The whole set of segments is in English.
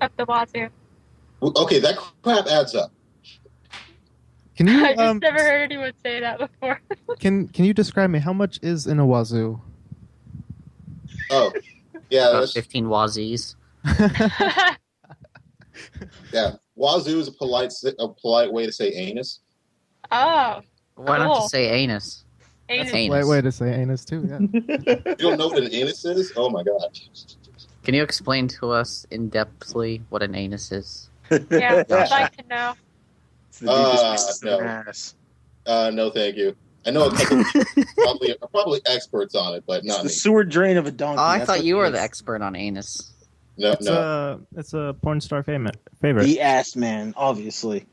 Up the wazoo. Okay, that crap adds up. Can you I just never heard anyone say that before. can you describe me how much is in a wazoo? Oh, yeah, About that's 15 wazies. yeah. Wazoo is a polite way to say anus. Oh, Why don't you cool. say anus? Anus. Anus. Right way to say anus too. Yeah. You don't know what an anus is? Oh my god. Can you explain to us in-depthly what an anus is? Yeah, I'd like to know. It's the deepest no. ass. No, thank you. I know a couple probably experts on it, but It's not the me. sewer drain of a donkey. Oh, I That's thought what you it were the is. expert on anus. No, It's a porn star favorite. The ass man, obviously.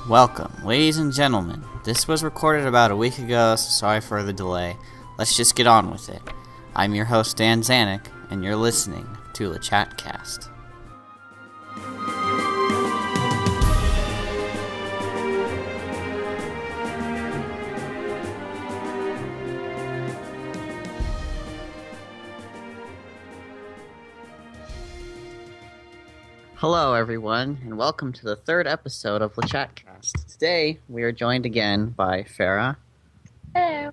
Welcome, ladies and gentlemen. This was recorded about a week ago, so sorry for the delay. Let's just get on with it. I'm your host, Danzanik, and you're listening to Lachatcast. Hello, everyone, and welcome to the third episode of Lachatcast. Today, we are joined again by Ferah, Hello.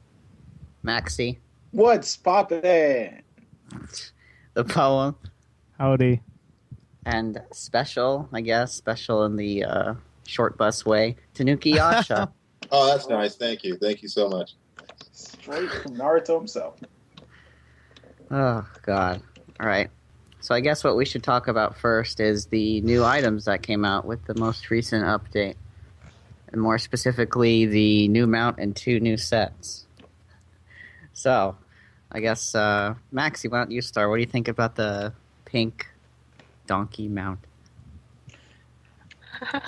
Maxie, What's poppin'? the poem, Howdy. and special in the short bus way, Tanukiyasha. Oh, that's nice. Thank you. Thank you so much. Straight from Naruto himself. Oh, God. All right. So I guess what we should talk about first is the new items that came out with the most recent update. And more specifically, the new mount and 2 new sets. So, I guess, Maxie, why don't you start? What do you think about the pink donkey mount?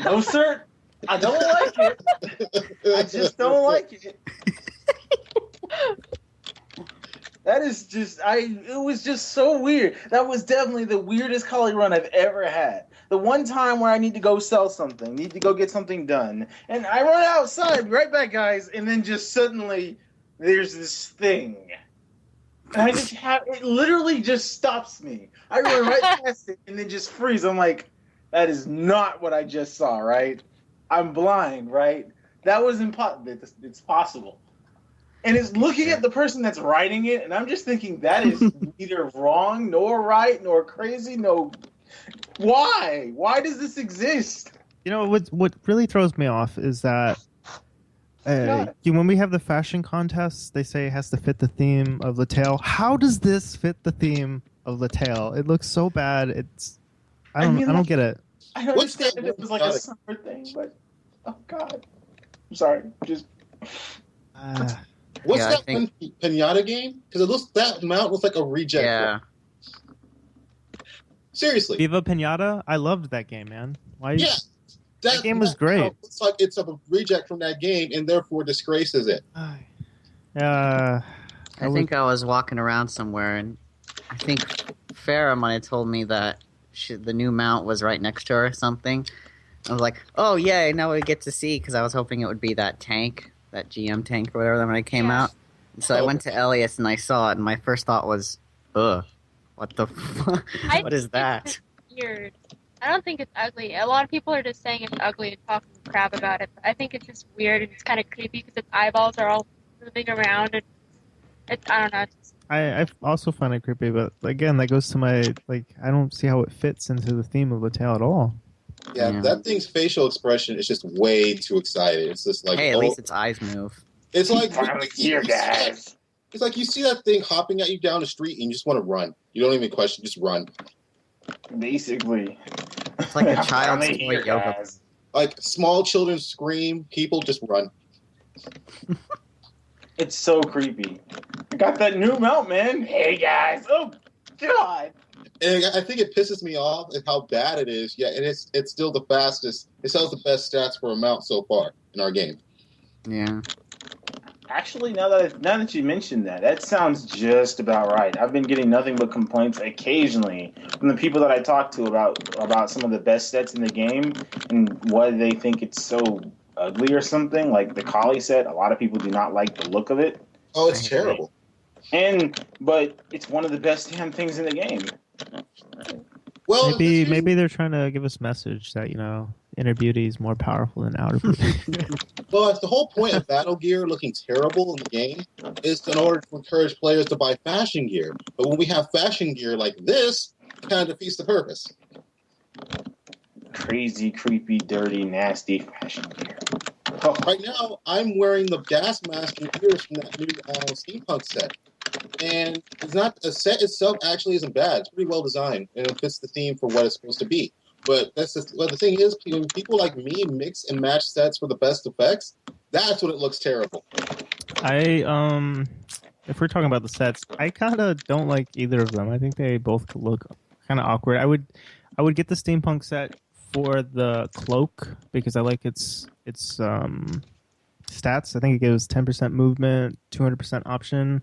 No, sir. I don't like it. I just don't like it. That is just, it was just so weird. That was definitely the weirdest color run I've ever had. The one time where I need to go sell something, need to go get something done, and I run outside, be right back, guys, and then just suddenly there's this thing. And I just have, it literally just stops me. I run right past it and then just freeze. I'm like, that is not what I just saw, right? I'm blind, right? That was impossible. It's possible. And it's looking at the person that's writing it, and I'm just thinking that is neither wrong, nor right, nor crazy, no. Why? Why does this exist? You know what really throws me off is that when we have the fashion contests, they say it has to fit the theme of the tale. How does this fit the theme of the tale? It looks so bad. I don't get it. I understand if it was like a summer thing, but oh god, I'm sorry. Just What's that pinata game? Because that mount looks like a reject. Yeah. One. Seriously. Viva Pinata? I loved that game, man. Why? Yeah. That game was great. It's like it's a reject from that game and therefore disgraces it. I think I was walking around somewhere, and I think Ferah might have told me that the new mount was right next to her or something. I was like, oh, yay, now we get to see, because I was hoping it would be that tank, that GM tank or whatever, when it came out. And so I went to Elias and I saw it, and my first thought was, ugh, what the fuck? What is that? It's weird. I don't think it's ugly. A lot of people are just saying it's ugly and talking crap about it. But I think it's just weird and it's kind of creepy because its eyeballs are all moving around. And I don't know. I also find it creepy, but again, that goes to my, I don't see how it fits into the theme of the tale at all. Yeah, that thing's facial expression is just way too excited. It's just like, hey, at least its eyes move. It's like here, guys. It's like you see that thing hopping at you down the street and you just want to run. You don't even question, just run. Basically, it's like a child's toy yoga. Like small children scream, people just run. It's so creepy. I got that new mount, man. Hey guys, oh god. And I think it pisses me off at how bad it is. Yeah, and it's still the fastest. It sells the best stats for a mount so far in our game. Yeah. Actually, now that you mentioned that, that sounds just about right. I've been getting nothing but complaints occasionally from the people that I talk to about some of the best sets in the game and why they think it's so ugly or something. Like the Kali set, a lot of people do not like the look of it. Oh, it's terrible. But it's one of the best damn things in the game. Well, maybe they're trying to give us a message that inner beauty is more powerful than outer beauty. Well, that's the whole point of Battle Gear looking terrible in the game is in order to encourage players to buy fashion gear. But when we have fashion gear like this, it kind of defeats the purpose. Crazy, creepy, dirty, nasty fashion gear. Oh, right now, I'm wearing the gas mask and ears from that new steampunk set. And it's not the set itself actually isn't bad. It's pretty well designed and it fits the theme for what it's supposed to be. But the thing is, when people like me mix and match sets for the best effects, that's when it looks terrible. If we're talking about the sets, I kind of don't like either of them. I think they both look kind of awkward. I would get the steampunk set for the cloak because I like its stats. I think it gives 10% movement, 200% option.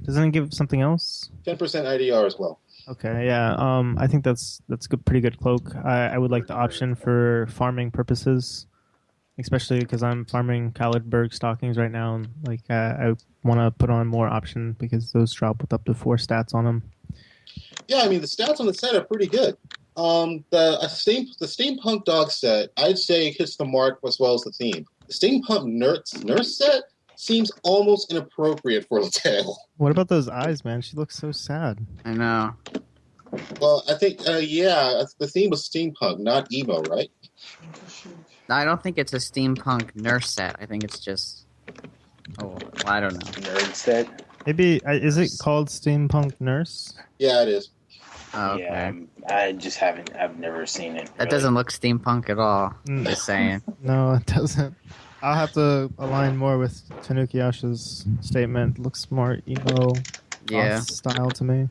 Doesn't it give something else? 10% IDR as well. Okay, yeah. I think that's good, pretty good cloak. I would like the option for farming purposes, especially because I'm farming Khalidberg stockings right now, and I want to put on more option because those drop with up to 4 stats on them. Yeah, I mean the stats on the set are pretty good. The steampunk dog set, I'd say hits the mark as well as the theme. The steampunk nurse set seems almost inappropriate for Latel. What about those eyes, man? She looks so sad. I know. Well, I think, the theme was steampunk, not emo, right? No, I don't think it's a steampunk nurse set. I think it's just... I don't know. Nerd set? Maybe, is it called Steampunk Nurse? Yeah, it is. Oh, okay. Yeah, I've never seen it. That doesn't look steampunk at all. Just saying. No, it doesn't. I'll have to align more with Tanukiyasha's statement. Looks more emo style to me.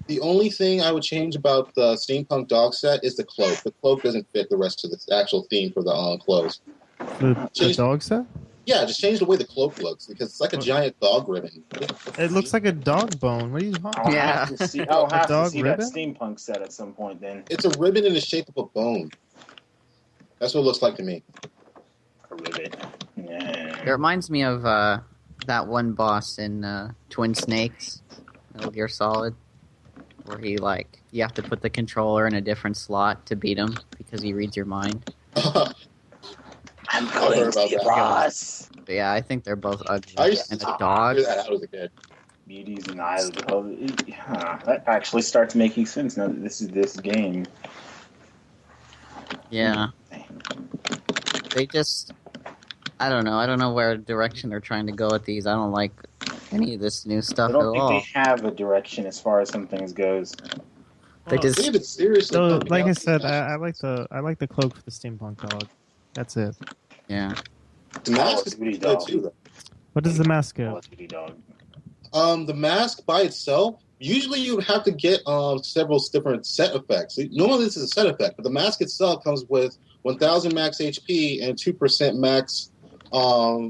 The only thing I would change about the steampunk dog set is the cloak. The cloak doesn't fit the rest of the actual theme for the clothes. The dog set? Yeah, just change the way the cloak looks because it's like a giant dog ribbon. It looks like a dog bone. What are you talking about? Yeah. I'll have to see ribbon? that steampunk set at some point then. It's a ribbon in the shape of a bone. That's what it looks like to me. A ribbon. Yeah. It reminds me of that one boss in Twin Snakes, Metal Gear Solid, where you have to put the controller in a different slot to beat him because he reads your mind. I'm going to the boss. But yeah, I think they're both ugly. I used And to a dog. figure that out as a kid. Beauties and Eyes of the Beholder. That actually starts making sense now that this is this game. Yeah. They just... I don't know. I don't know where direction they're trying to go with these. I don't like any of this new stuff I at don't all. think they have a direction as far as some things goes. They just... David, seriously. So, like I said, I like the cloak for the steampunk dog. That's it. Yeah. The mask is pretty good too, though. What does the mask Call go? of Duty Dog. The mask by itself, usually you would have to get several different set effects. Normally this is a set effect, but the mask itself comes with 1,000 max HP and 2% max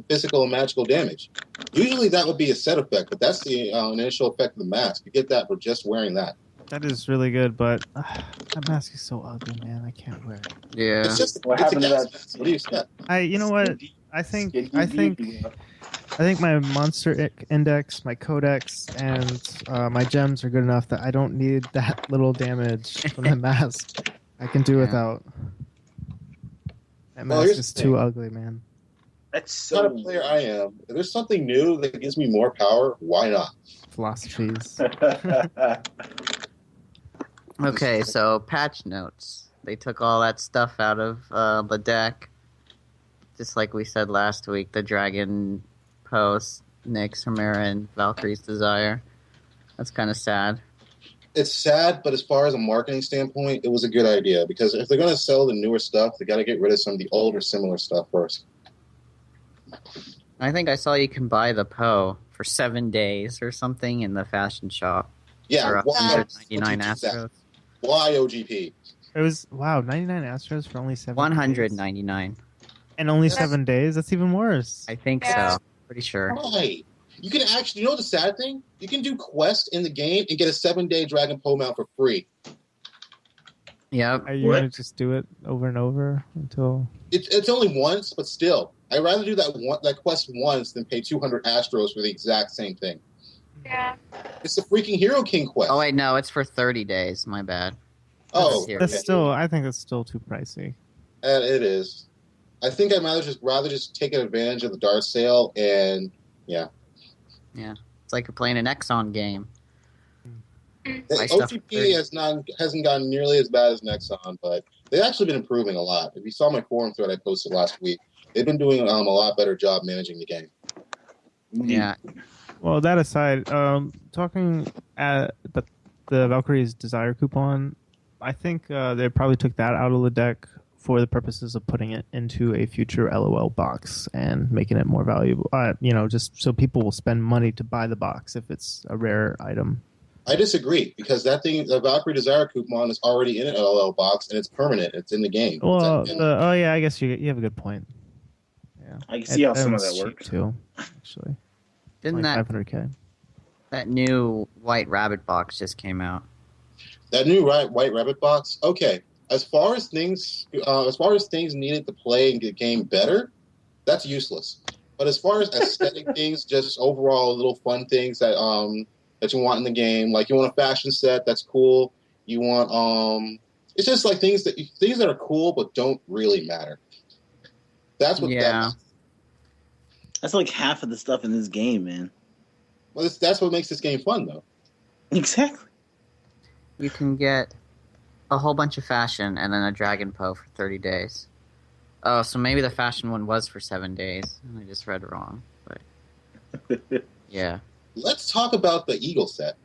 physical and magical damage. Usually that would be a set effect, but that's the initial effect of the mask. You get that for just wearing that. That is really good, but that mask is so ugly, man. I can't wear it. Yeah. It's just What it's happened a to gas that? mask. What do you expect? You know what? I think my monster index, my codex, and my gems are good enough that I don't need that little damage from the mask. I can do without. That mask is too ugly, man. That's What kind of player I am. If there's something new that gives me more power, why not? Philosophies. Okay, so patch notes. They took all that stuff out of the deck. Just like we said last week, the Dragon Post, Nyx, Chimera, and Valkyrie's Desire. That's kind of sad. It's sad, but as far as a marketing standpoint, it was a good idea because if they're going to sell the newer stuff, they got to get rid of some of the older similar stuff first. I think I saw you can buy the Poe for 7 days or something in the fashion shop. Yeah, For why 199 Astros. Why OGP? It was 99 Astros for only 7 days. 199. And only 7 days? That's even worse. I think Yeah. so. Pretty sure. Why? You can actually, you know the sad thing? You can do quests in the game and get a 7-day Dragon Pole mount for free. Yep. Are you going to just do it over and over until... It's only once, but still. I'd rather do that quest once than pay 200 Astros for the exact same thing. Yeah. It's the freaking Hero King quest. Oh, wait, no, it's for 30 days. My bad. Oh, that's still. I think that's still too pricey. It is. I think I'd rather just take advantage of the Dart sale and yeah. Yeah, it's like you're playing an Exxon game. OTP hasn't gotten nearly as bad as Nexon, but they've actually been improving a lot. If you saw my forum thread I posted last week, they've been doing a lot better job managing the game. Yeah. Well, that aside, talking at the Valkyrie's Desire coupon, I think they probably took that out of the deck for the purposes of putting it into a future LOL box and making it more valuable. Just so people will spend money to buy the box if it's a rare item. I disagree because the Valkyrie Desire coupon is already in an LOL box and it's permanent. It's in the game. Well, I guess you have a good point. Yeah, I can see how some of that works too. Actually, didn't like $500K? That new White Rabbit box just came out? That new White Rabbit box. Okay, as far as things needed to play and get the game better, that's useless. But as far as aesthetic things, just overall little fun things that you want in the game, like you want a fashion set, that's cool. You want it's just like things that are cool but don't really matter. That's what. Yeah. That's like half of the stuff in this game, man. Well, that's what makes this game fun, though. Exactly. You can get a whole bunch of fashion and then a Dragon Po for 30 days. Oh, so maybe the fashion one was for 7 days, and I just read wrong. But yeah. Let's talk about the Eagle set.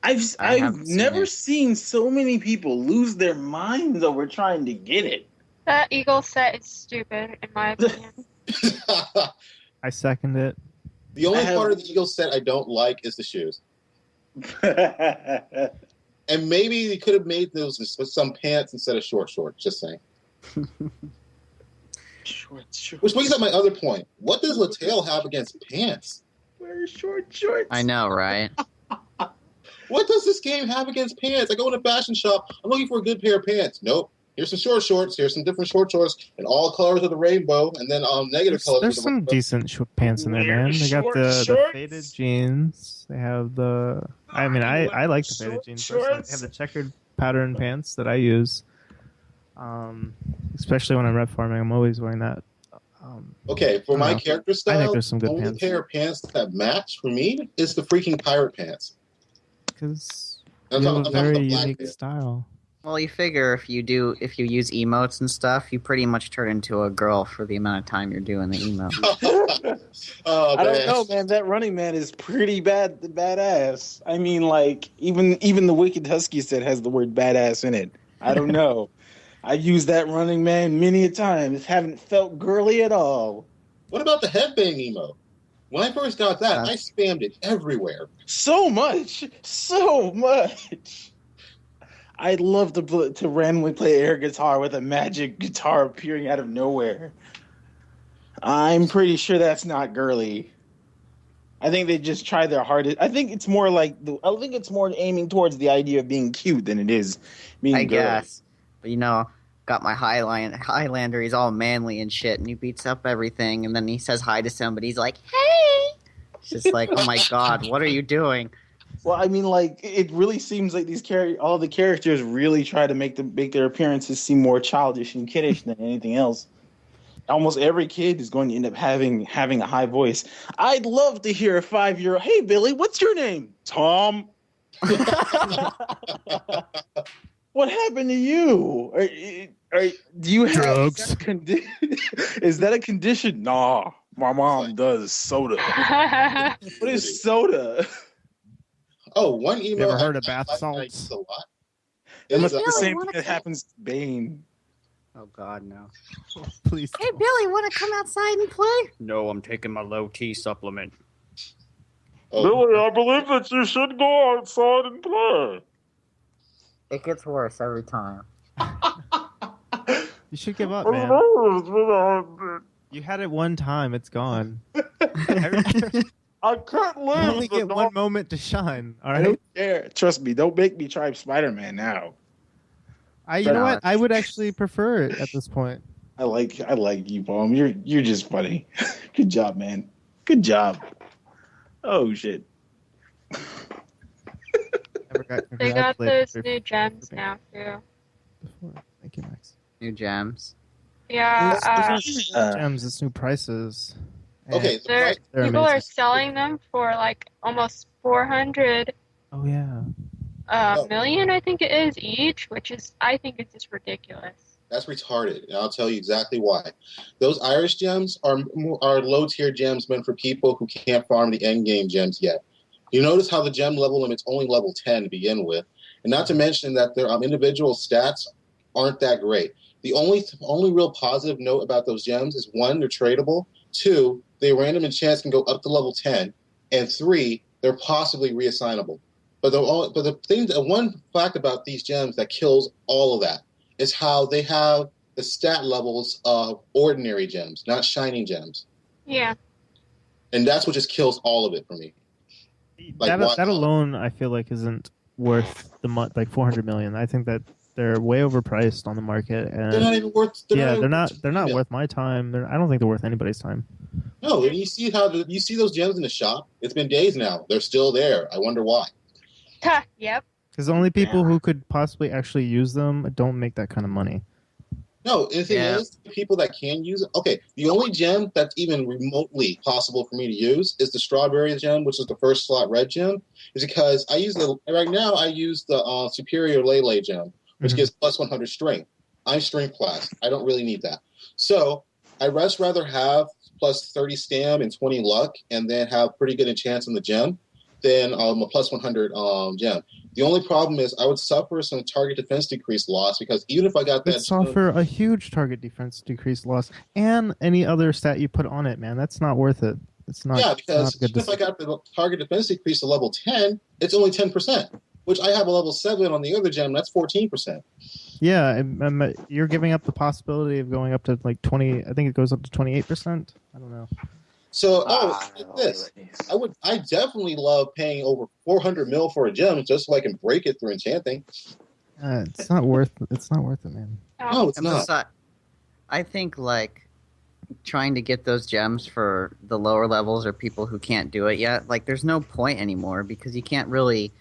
I've never seen so many people lose their minds over trying to get it. That Eagle set is stupid, in my opinion. I second it. The only part of the Eagle set I don't like is the shoes. And maybe they could have made those with some pants instead of shorts. Just saying. Shorts. Which brings up my other point. What does Lattale have against pants? Wear shorts. I know, right? What does this game have against pants? I go in a fashion shop. I'm looking for a good pair of pants. Nope. Here's some shorts. Here's some different shorts in all colors of the rainbow, and then negative colors. There's some decent pants in there, man. They got the faded jeans. They have the. I mean, I like the faded jeans. They have the checkered pattern pants that I use. Especially when I'm red farming, I'm always wearing that. Okay, for my character style, I think there's some good the only pants. pair of pants that match for me is the freaking pirate pants. Because I'm you talking have a very about the black unique pants. style. Well, you figure if you use emotes and stuff, you pretty much turn into a girl for the amount of time you're doing the emote. Oh, I don't know, man. That running man is pretty badass. I mean, like even the Wicked Husky set has the word badass in it. I don't know. I've used that running man many a times. Haven't felt girly at all. What about the headbang emote? When I first got that, I spammed it everywhere. So much. I'd love to randomly play air guitar with a magic guitar appearing out of nowhere. I'm pretty sure that's not girly. I think they just tried their hardest. I think it's more aiming towards the idea of being cute than it is being girly. Guess. But got my Highlander, he's all manly and shit, and he beats up everything, and then he says hi to somebody, he's like, hey! It's just like, oh my god, what are you doing? Well, I mean, like, it really seems like all the characters really try to make their appearances seem more childish and kiddish than anything else. Almost every kid is going to end up having a high voice. I'd love to hear a 5-year-old, hey, Billy, what's your name? Tom. What happened to you? Do you have drugs? Is that a condition? Nah, my mom does soda. What is soda? Oh, one email. You ever heard of bath salts? It must be the same thing that happens to Bane. Oh god, no. Please. Hey, Billy, want to come outside and play? No, I'm taking my low T supplement. Oh. Billy, I believe that you should go outside and play. It gets worse every time. You should give up, man. You had it one time. It's gone. I can't You live. only get one moment to shine. All I right. don't care. Trust me. Don't make me try Spider-Man now. You know what? I would actually prefer it at this point. I like you, Paul. You're just funny. Good job, man. Good job. Oh shit. They got those new gems now too. Thank you, Max. New gems. Yeah. Gems, it's new prices. Okay, people are selling them for like almost 400 Oh yeah. million, I think it is each, I think it's just ridiculous. That's retarded, and I'll tell you exactly why. Those Irish gems are low-tier gems meant for people who can't farm the end-game gems yet. You notice how the gem level limit's only level 10 to begin with, and not to mention that their individual stats aren't that great. The only real positive note about those gems is, 1, they're tradable, 2, they random and chance can go up to level 10, and 3, they're possibly reassignable. But the one fact about these gems that kills all of that is how they have the stat levels of ordinary gems, not shining gems. Yeah. And that's what just kills all of it for me. That alone, I feel like, isn't worth the 400 million. I think that they're way overpriced on the market, and they're not even worth. They're not worth my time. I don't think they're worth anybody's time. No, and you see those gems in the shop. It's been days now. They're still there. I wonder why. Yep. Because the only people who could possibly actually use them don't make that kind of money. No, and the thing is, the people that can use it. Okay, the only gem that's even remotely possible for me to use is the strawberry gem, which is the first slot red gem. Is because I use the superior Lele gem, which gives plus 100 strength. I'm strength class. I don't really need that. So I'd rather have plus 30 stam and 20 luck, and then have pretty good chance on the gem than a plus 100 gem. The only problem is I would suffer some target defense decrease loss, because even if I got that... suffer a huge target defense decrease loss and any other stat you put on it, man. That's not worth it. It's not. Yeah, because even if I got the target defense decrease to level 10, it's only 10%, which I have a level 7 on the other gem, that's 14%. Yeah, you're giving up the possibility of going up to like 20... I think it goes up to 28%. I don't know. So, I definitely love paying over 400 mil for a gem just so I can break it through enchanting. It's not worth it, man. No, it's not. I think, like, trying to get those gems for the lower levels or people who can't do it yet, like, there's no point anymore because you can't really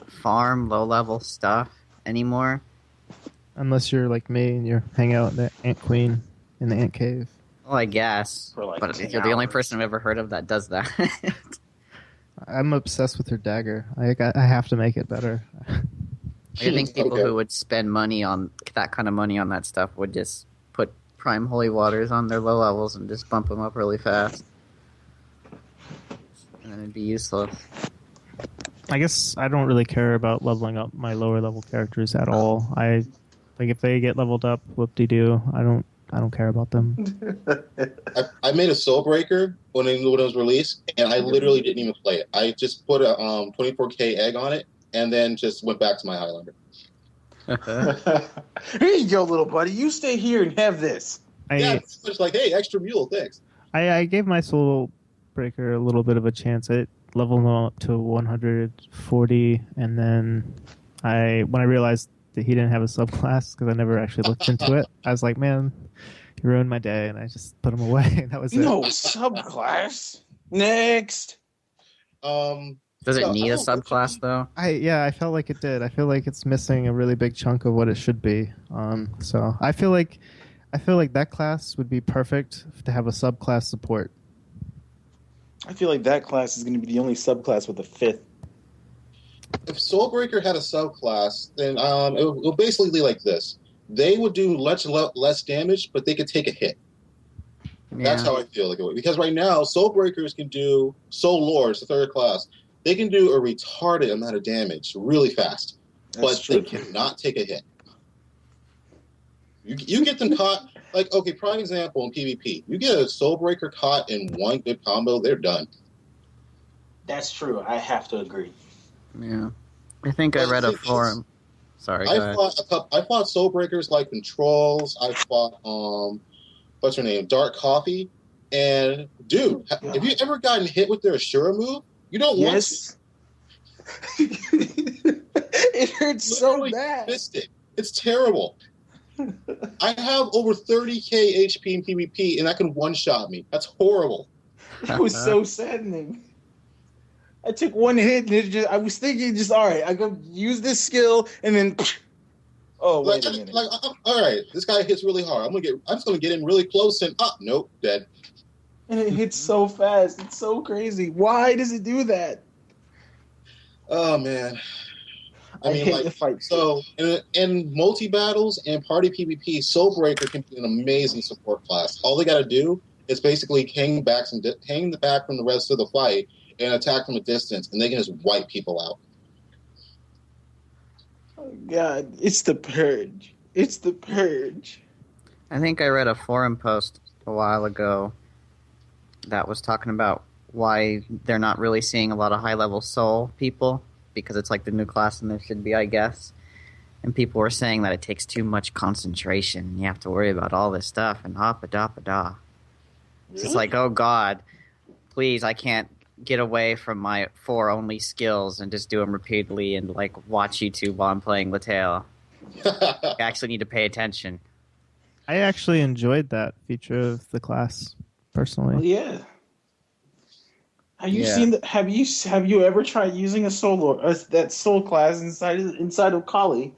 farm low-level stuff anymore. Unless you're like me and you're hanging out in the Ant Queen in the Ant Cave. Well, I guess, but you're the only person I've ever heard of that does that. I'm obsessed with her dagger. I have to make it better. I think people who would spend money on that kind of money on that stuff would just put Prime Holy Waters on their low levels and just bump them up really fast. And then it'd be useless. I guess I don't really care about leveling up my lower level characters at all. I think if they get leveled up, whoop-de-doo. I don't care about them. I made a Soulbreaker when it was released, and I literally didn't even play it. I just put a 24k egg on it, and then just went back to my Highlander. Here you go, little buddy. You stay here and have this. It's just like, hey, extra mule, thanks. I gave my Soulbreaker a little bit of a chance. I leveled him up to 140, and then when I realized that he didn't have a subclass, because I never actually looked into it, I was like, man, you ruined my day, and I just put him away. That was it. No subclass. Next. Does it need a subclass though? I felt like it did. I feel like it's missing a really big chunk of what it should be. So I feel like that class would be perfect to have a subclass support. I feel like that class is going to be the only subclass with a 5th. If Soulbreaker had a subclass, then it would basically be like this. They would do less damage, but they could take a hit. Yeah. That's how I feel like it would. Because right now, Soulbreakers can do, Soul Lords, the 3rd class, they can do a retarded amount of damage really fast. They cannot take a hit. You get them caught, like, okay, prime example in PvP. You get a Soulbreaker caught in one good combo, they're done. That's true. I have to agree. Yeah. I think I read a forum. Sorry, I fought Soulbreakers like Controls. I fought, what's her name? Dark Coffee. And dude, have you ever gotten hit with their Ashura move? You don't want to. It hurts so bad. Missed it. It's terrible. I have over 30k HP in PvP, and that can one-shot me. That's horrible. It was so saddening. I took one hit, and I was thinking, all right, I go use this skill, and then, oh, wait a minute. All right, this guy hits really hard. I'm just gonna get him really close, and nope, dead. And it hits so fast. It's so crazy. Why does it do that? Oh man. I hate the fight. So in multi-battles and party PvP, Soulbreaker can be an amazing support class. All they got to do is basically hang back from the rest of the fight and attack from a distance, and they can just wipe people out. Oh God, it's the Purge. It's the Purge. I think I read a forum post a while ago that was talking about why they're not really seeing a lot of high-level Soul people, because it's like the new class and there should be, I guess. And people were saying that it takes too much concentration. You have to worry about all this stuff and da. Really? It's like, oh God, please, I can't get away from my 4 only skills and just do them repeatedly and like watch YouTube while I'm playing Latail. I actually need to pay attention. I actually enjoyed that feature of the class, personally. Well, yeah. Have you seen that? Have you ever tried using a soul that soul class inside of Kali,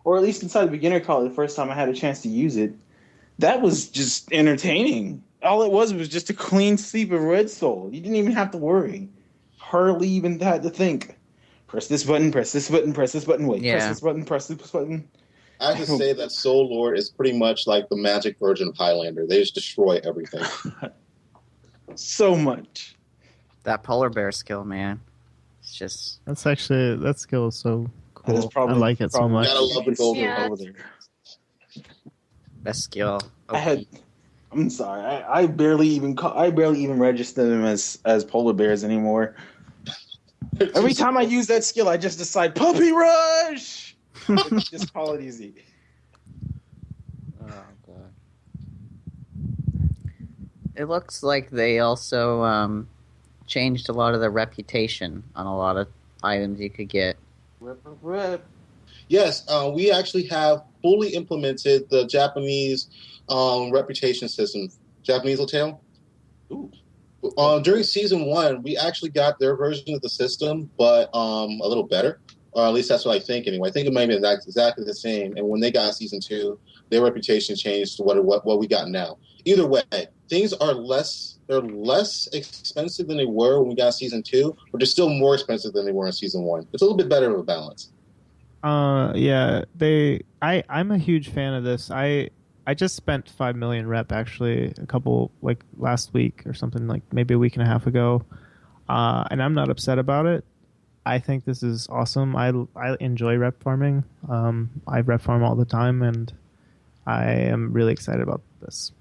or at least inside of beginner Kali? The first time I had a chance to use it, that was just entertaining. All it was just a clean sweep of red soul. You didn't even have to worry. Hardly even had to think. Press this button. Press this button. Press this button. Wait. Yeah. Press this button. Press this button. I have to say that Soul Lord is pretty much like the magic version of Highlander. They just destroy everything. So much. That polar bear skill, man. It's just... That skill is so cool. I like it so much. Gotta love the golden over there. Best skill. I'm sorry. I barely even register them as polar bears anymore. Every time I use that skill, I just decide Puppy Rush. Just call it easy. Oh God. It looks like they also changed a lot of the reputation on a lot of items you could get. Rep. Yes, we actually have fully implemented the Japanese reputation system. Japanese Latail. Ooh. During season 1, we actually got their version of the system, but a little better. Or at least that's what I think anyway. I think it might be exactly the same. And when they got season 2, their reputation changed to what we got now. Either way, things are less expensive than they were when we got season 2, but they're still more expensive than they were in season 1. It's a little bit better of a balance. Yeah, I'm a huge fan of this. I just spent 5 million rep actually a couple, like last week or something, like maybe a week and a half ago. And I'm not upset about it. I think this is awesome. I enjoy rep farming. I rep farm all the time, and I am really excited about this.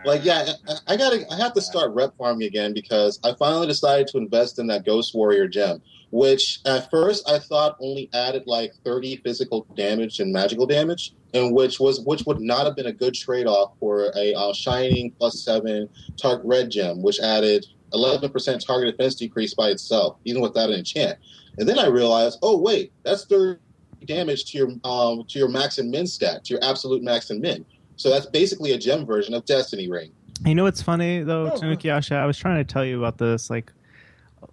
Like, yeah, I have to start rep farming again because I finally decided to invest in that Ghost Warrior gem, which at first I thought only added like 30 physical damage and magical damage, and which would not have been a good trade-off for a Shining +7 target red gem, which added 11% target defense decrease by itself, even without an enchant. And then I realized, oh wait, that's 30 damage to your max and min stat, to your absolute max and min. So that's basically a gem version of Destiny Ring. You know what's funny though, Tanukiyasha? I was trying to tell you about this. Like,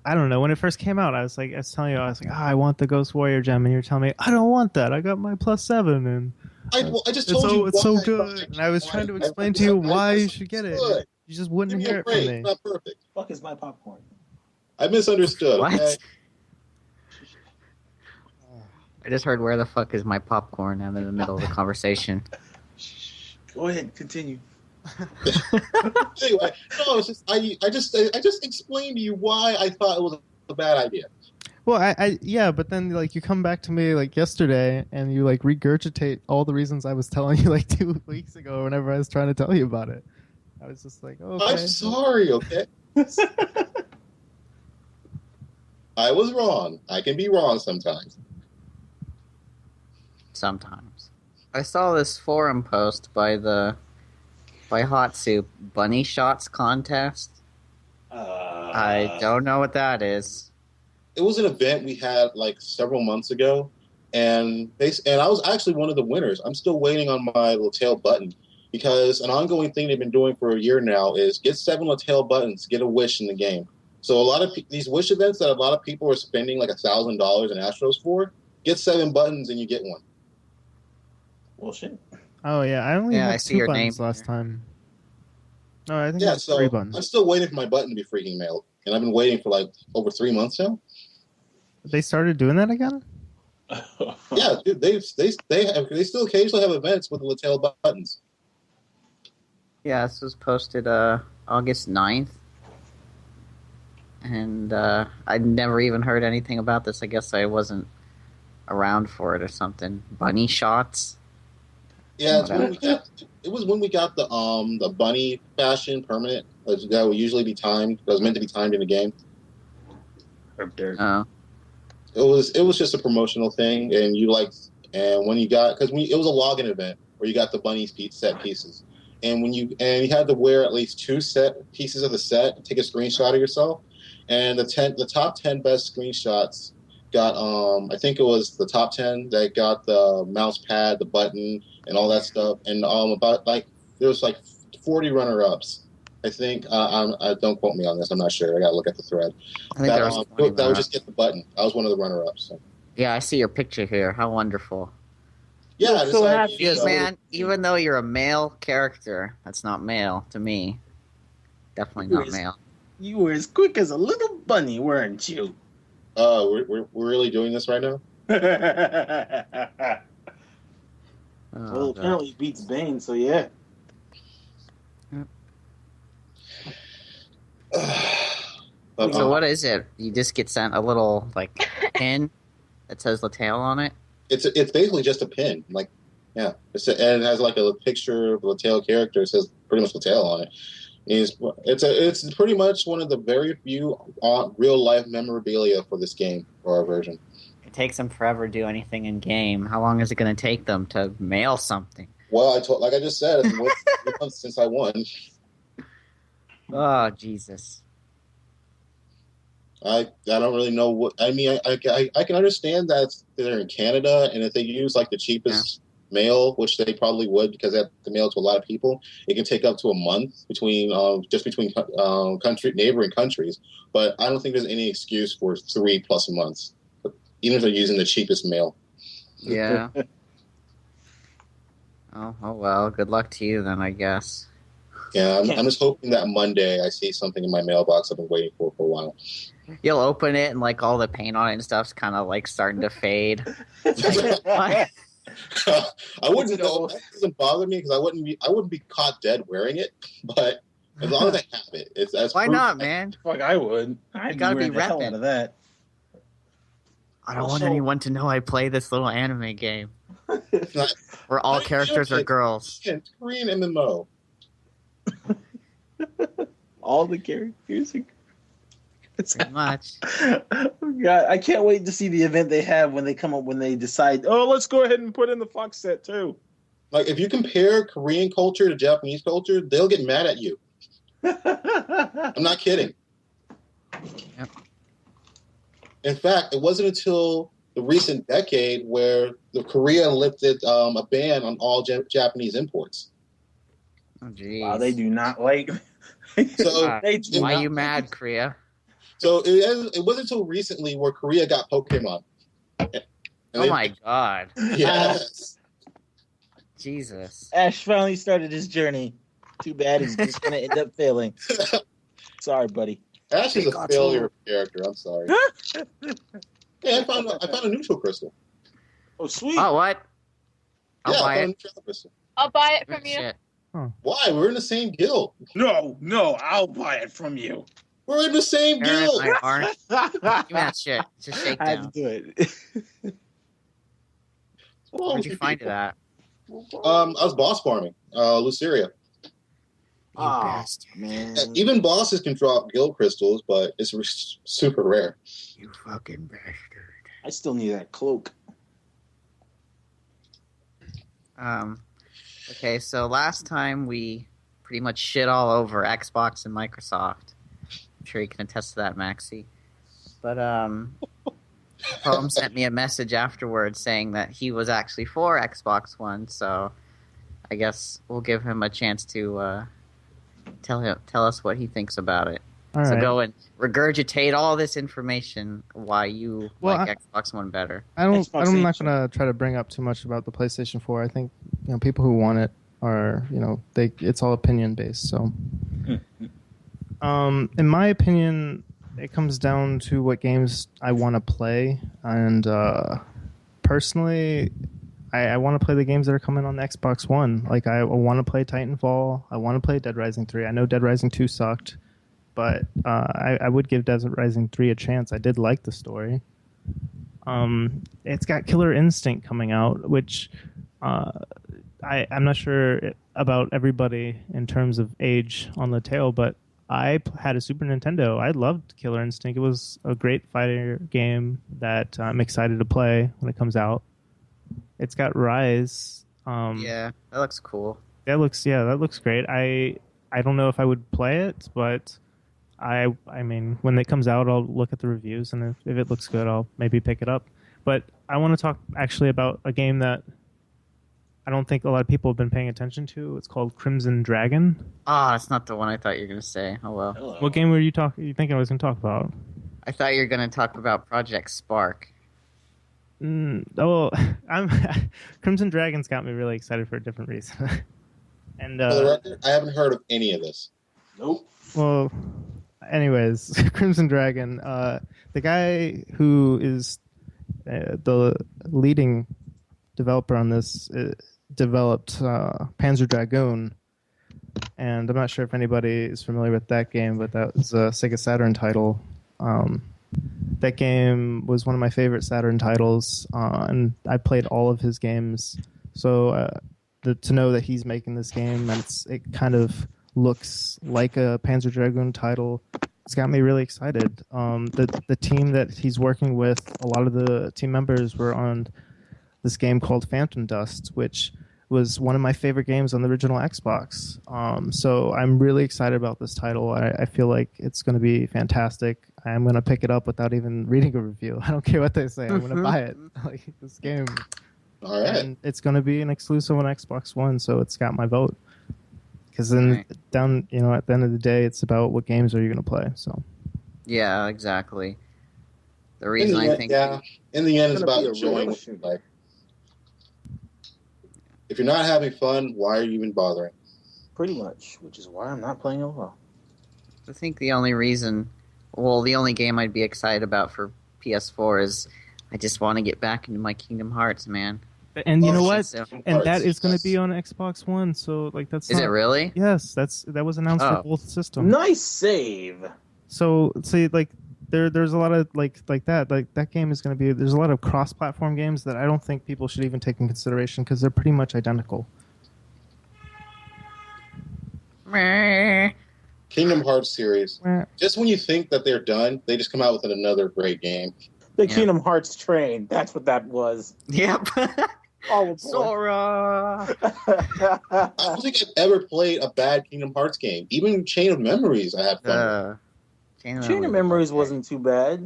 I don't know, when it first came out, I was telling you, I want the Ghost Warrior gem, and you're telling me I don't want that. I got my +7, and I just told you it's so good. And I was trying to explain to you why you should get it. You just wouldn't hear it from me. It's not perfect. Fuck is my popcorn? I misunderstood. What? Okay? I just heard where the fuck is my popcorn. I'm in the middle of the conversation. Go ahead, continue. Anyway, no, it's just I just explained to you why I thought it was a bad idea. Well, yeah, but then like you come back to me like yesterday and you like regurgitate all the reasons I was telling you like 2 weeks ago whenever I was trying to tell you about it. I was just like, okay. I'm sorry, okay? I was wrong. I can be wrong sometimes. Sometimes. I saw this forum post by the By Hot Soup, Bunny Shots Contest? I don't know what that is. It was an event we had like several months ago, and I was actually one of the winners. I'm still waiting on my Lattale button because an ongoing thing they've been doing for a year now is get 7 Lattale buttons, get a wish in the game. So a lot of these wish events that a lot of people are spending like $1,000 in Astros for, get 7 buttons and you get one. Well, shit. Oh yeah, I only had 2 buttons last time. No, I think it's 3 buttons. I'm still waiting for my button to be freaking mailed, and I've been waiting for like over 3 months now. They started doing that again? Yeah, dude, they still occasionally have events with the Lattale buttons. Yeah, this was posted August 9th. And I'd never even heard anything about this. I guess I wasn't around for it or something. Bunny Shots? Yeah, it was when we got the bunny fashion permanent that would usually be timed. That was meant to be timed in the game. Oh. It was just a promotional thing, and when you got it was a login event where you got the bunny set pieces, and you had to wear at least 2 set pieces of the set, take a screenshot of yourself, and the top 10 best screenshots got I think it was the top 10 that got the mouse pad, the button, and all that stuff, and about like there was like 40 runner-ups. I think don't quote me on this. I'm not sure. I gotta look at the thread. I think that would just get the button. I was one of the runner-ups. So. Yeah, I see your picture here. How wonderful. Yeah, so happy. Man, even though you're a male character, that's not male to me. Definitely not male. You were as quick as a little bunny, weren't you? We're really doing this right now? Well, apparently he beats Bane, so yeah. So what is it? You just get sent a little pin that says Lattale on it? It's basically just a pin. Like, yeah. And it has like a picture of the Lattale character. It says pretty much Lattale on it. It's pretty much one of the very few real life memorabilia for this game, for our version. It takes them forever to do anything in game. How long is it going to take them to mail something? Well, like I just said, it's been 3 months since I won. Oh, Jesus. I don't really know what I mean. I can understand that they're in Canada, and if they use like the cheapest mail, which they probably would because they have to mail to a lot of people, it can take up to a month between neighboring countries. But I don't think there's any excuse for 3+ months, even if they're using the cheapest mail. Yeah. Oh well. Good luck to you then, I guess. Yeah, I'm just hoping that Monday I see something in my mailbox I've been waiting for a while. You'll open it and all the paint on it and stuff's kind of starting to fade. I wouldn't know. That doesn't bother me because I wouldn't be caught dead wearing it. But as long as I have it, it's why not, man? Fuck, I would. I'd gotta be the hell repping. out of that. I don't want anyone to know I play this little anime game where all characters are girls. It's Korean MMO. All the characters are pretty much. God, I can't wait to see the event they have when they decide, let's go ahead and put in the Fox set too. Like, if you compare Korean culture to Japanese culture, they'll get mad at you. I'm not kidding. Yep. In fact, it wasn't until the recent decade where Korea lifted a ban on all Japanese imports. Oh, geez. Wow, they do not like. So why are you mad, Korea? So it wasn't until recently where Korea got Pokemon. My God. Yes. Jesus. Ash finally started his journey. Too bad he's just going to end up failing. Sorry, buddy. Ash is a failure character. I'm sorry. Hey, I found a neutral crystal. Oh, sweet. Oh, what? I'll buy it. I'll buy it from you. Shit. Why? We're in the same guild. No, I'll buy it from you. We're in the same guild. I aren't. Give me that shit. It's a shakedown. I had to do it. Where'd you find it at? I was boss farming, Luceria. Bastard. Man. Even bosses can drop guild crystals, but it's super rare. You fucking bastard. I still need that cloak. Okay, so last time we pretty much shit all over Xbox and Microsoft. I'm sure you can attest to that, Maxie. But Poem sent me a message afterwards saying that he was actually for Xbox One, so I guess we'll give him a chance to tell us what he thinks about it. All so right. go and regurgitate all this information why you like Xbox One better. I'm not going to try to bring up too much about the PlayStation 4. I think people who want it are it's all opinion based. So, in my opinion, it comes down to what games I want to play, and personally, I want to play the games that are coming on the Xbox One. Like I want to play Titanfall. I want to play Dead Rising 3. I know Dead Rising 2 sucked. But I would give Dead Rising 3 a chance. I did like the story. It's got Killer Instinct coming out, which I'm not sure about everybody in terms of age on the tail, but I had a Super Nintendo. I loved Killer Instinct. It was a great fighter game that I'm excited to play when it comes out. It's got Rise. Yeah, that looks cool. That looks great. I don't know if I would play it, but I mean, when it comes out, I'll look at the reviews, and if it looks good, I'll maybe pick it up. But I want to talk actually about a game that I don't think a lot of people have been paying attention to. It's called Crimson Dragon. That's not the one I thought you were going to say. Oh, well. Hello. What game were you thinking I was going to talk about? I thought you were going to talk about Project Spark. Crimson Dragon's got me really excited for a different reason. And For the record, I haven't heard of any of this. Nope. Well, anyways, Crimson Dragon, the guy who is the leading developer on this developed Panzer Dragoon, and I'm not sure if anybody is familiar with that game, but that was a Sega Saturn title. That game was one of my favorite Saturn titles, and I played all of his games. So to know that he's making this game, and it kind of looks like a Panzer Dragoon title, it's got me really excited. The team that he's working with, a lot of the team members were on this game called Phantom Dust, which was one of my favorite games on the original Xbox. So I'm really excited about this title. I feel like it's going to be fantastic. I'm going to pick it up without even reading a review. I don't care what they say. I'm going to buy it. Like this game. All right. And it's going to be an exclusive on Xbox One, so it's got my vote. Because then at the end of the day, it's about what games are you going to play. So. Yeah, exactly. The reason I think... Yeah, in the end, it's about enjoying what you like. If you're not having fun, why are you even bothering? Pretty much, which is why I'm not playing overall. I think the only game I'd be excited about for PS4 is I just want to get back into my Kingdom Hearts, man. And you know what? So, and that is going to be on Xbox One, so like that's. Is it really? Yes, that was announced for both systems. Nice save. So see, like there's a lot of like that game is going to be. There's a lot of cross-platform games that I don't think people should even take in consideration because they're pretty much identical. Kingdom Hearts series. Just when you think that they're done, they just come out with another great game. The Kingdom Hearts train. That's what that was. Yep. Sora. I don't think I've ever played a bad Kingdom Hearts game. Even Chain of Memories, I had fun. Chain of Memories wasn't too bad.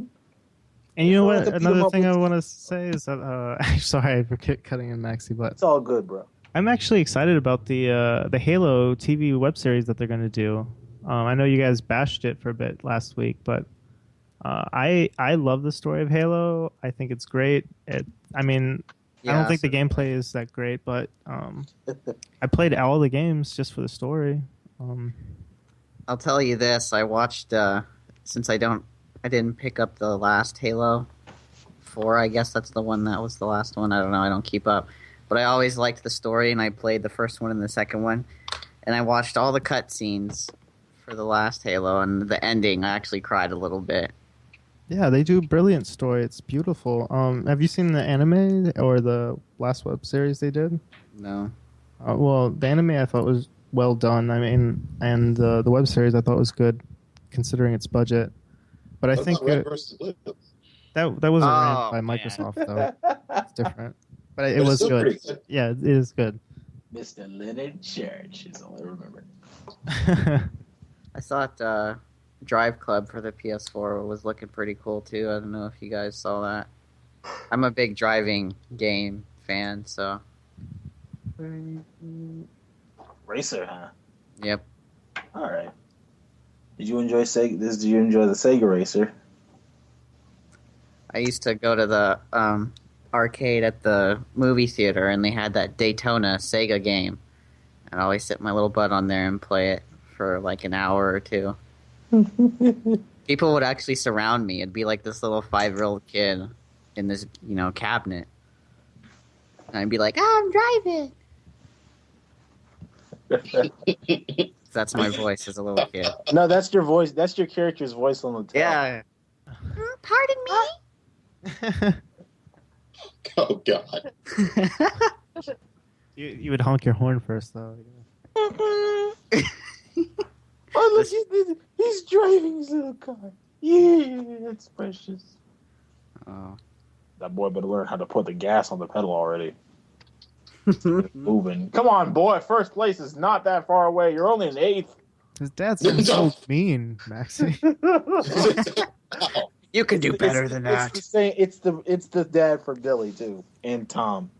And you know what? Another thing I want to say is that sorry for cutting in, Maxie, but it's all good, bro. I'm actually excited about the Halo TV web series that they're going to do. I know you guys bashed it for a bit last week, but I love the story of Halo. I think it's great. I don't think the gameplay is that great, but I played all the games just for the story. I'll tell you this: I watched since I didn't pick up the last Halo 4. I guess that's the one that was the last one. I don't know. I don't keep up, but I always liked the story, and I played the first one and the second one, and I watched all the cutscenes for the last Halo, and the ending. I actually cried a little bit. Yeah, they do a brilliant story. It's beautiful. Have you seen the anime or the last web series they did? No. Well, the anime I thought was well done. I mean, and the web series I thought was good, considering its budget. But I think that was a rant by Microsoft, though. It's different, but it was good. Yeah, it is good. Mr. Leonard Church is all I remember. I thought Drive Club for the PS4 was looking pretty cool too. I don't know if you guys saw that. I'm a big driving game fan, so. Racer, huh? Yep. All right. Did you enjoy Sega? Did you enjoy the Sega Racer? I used to go to the arcade at the movie theater, and they had that Daytona Sega game. And I always sit my little butt on there and play it for like an hour or two. People would actually surround me. It'd be like this little 5-year-old kid in this, cabinet. And I'd be like, I'm driving. That's my voice as a little kid. No, that's your voice. That's your character's voice on the tail. Yeah. Pardon me? Oh God. You would honk your horn first, though. Oh, look, he's driving his little car. Yeah, that's precious. Oh. That boy better learn how to put the gas on the pedal already. Moving. Come on, boy. First place is not that far away. You're only in 8th. His dad sounds so mean, Maxie. You can do better than that. It's the dad for Billy too, and Tom.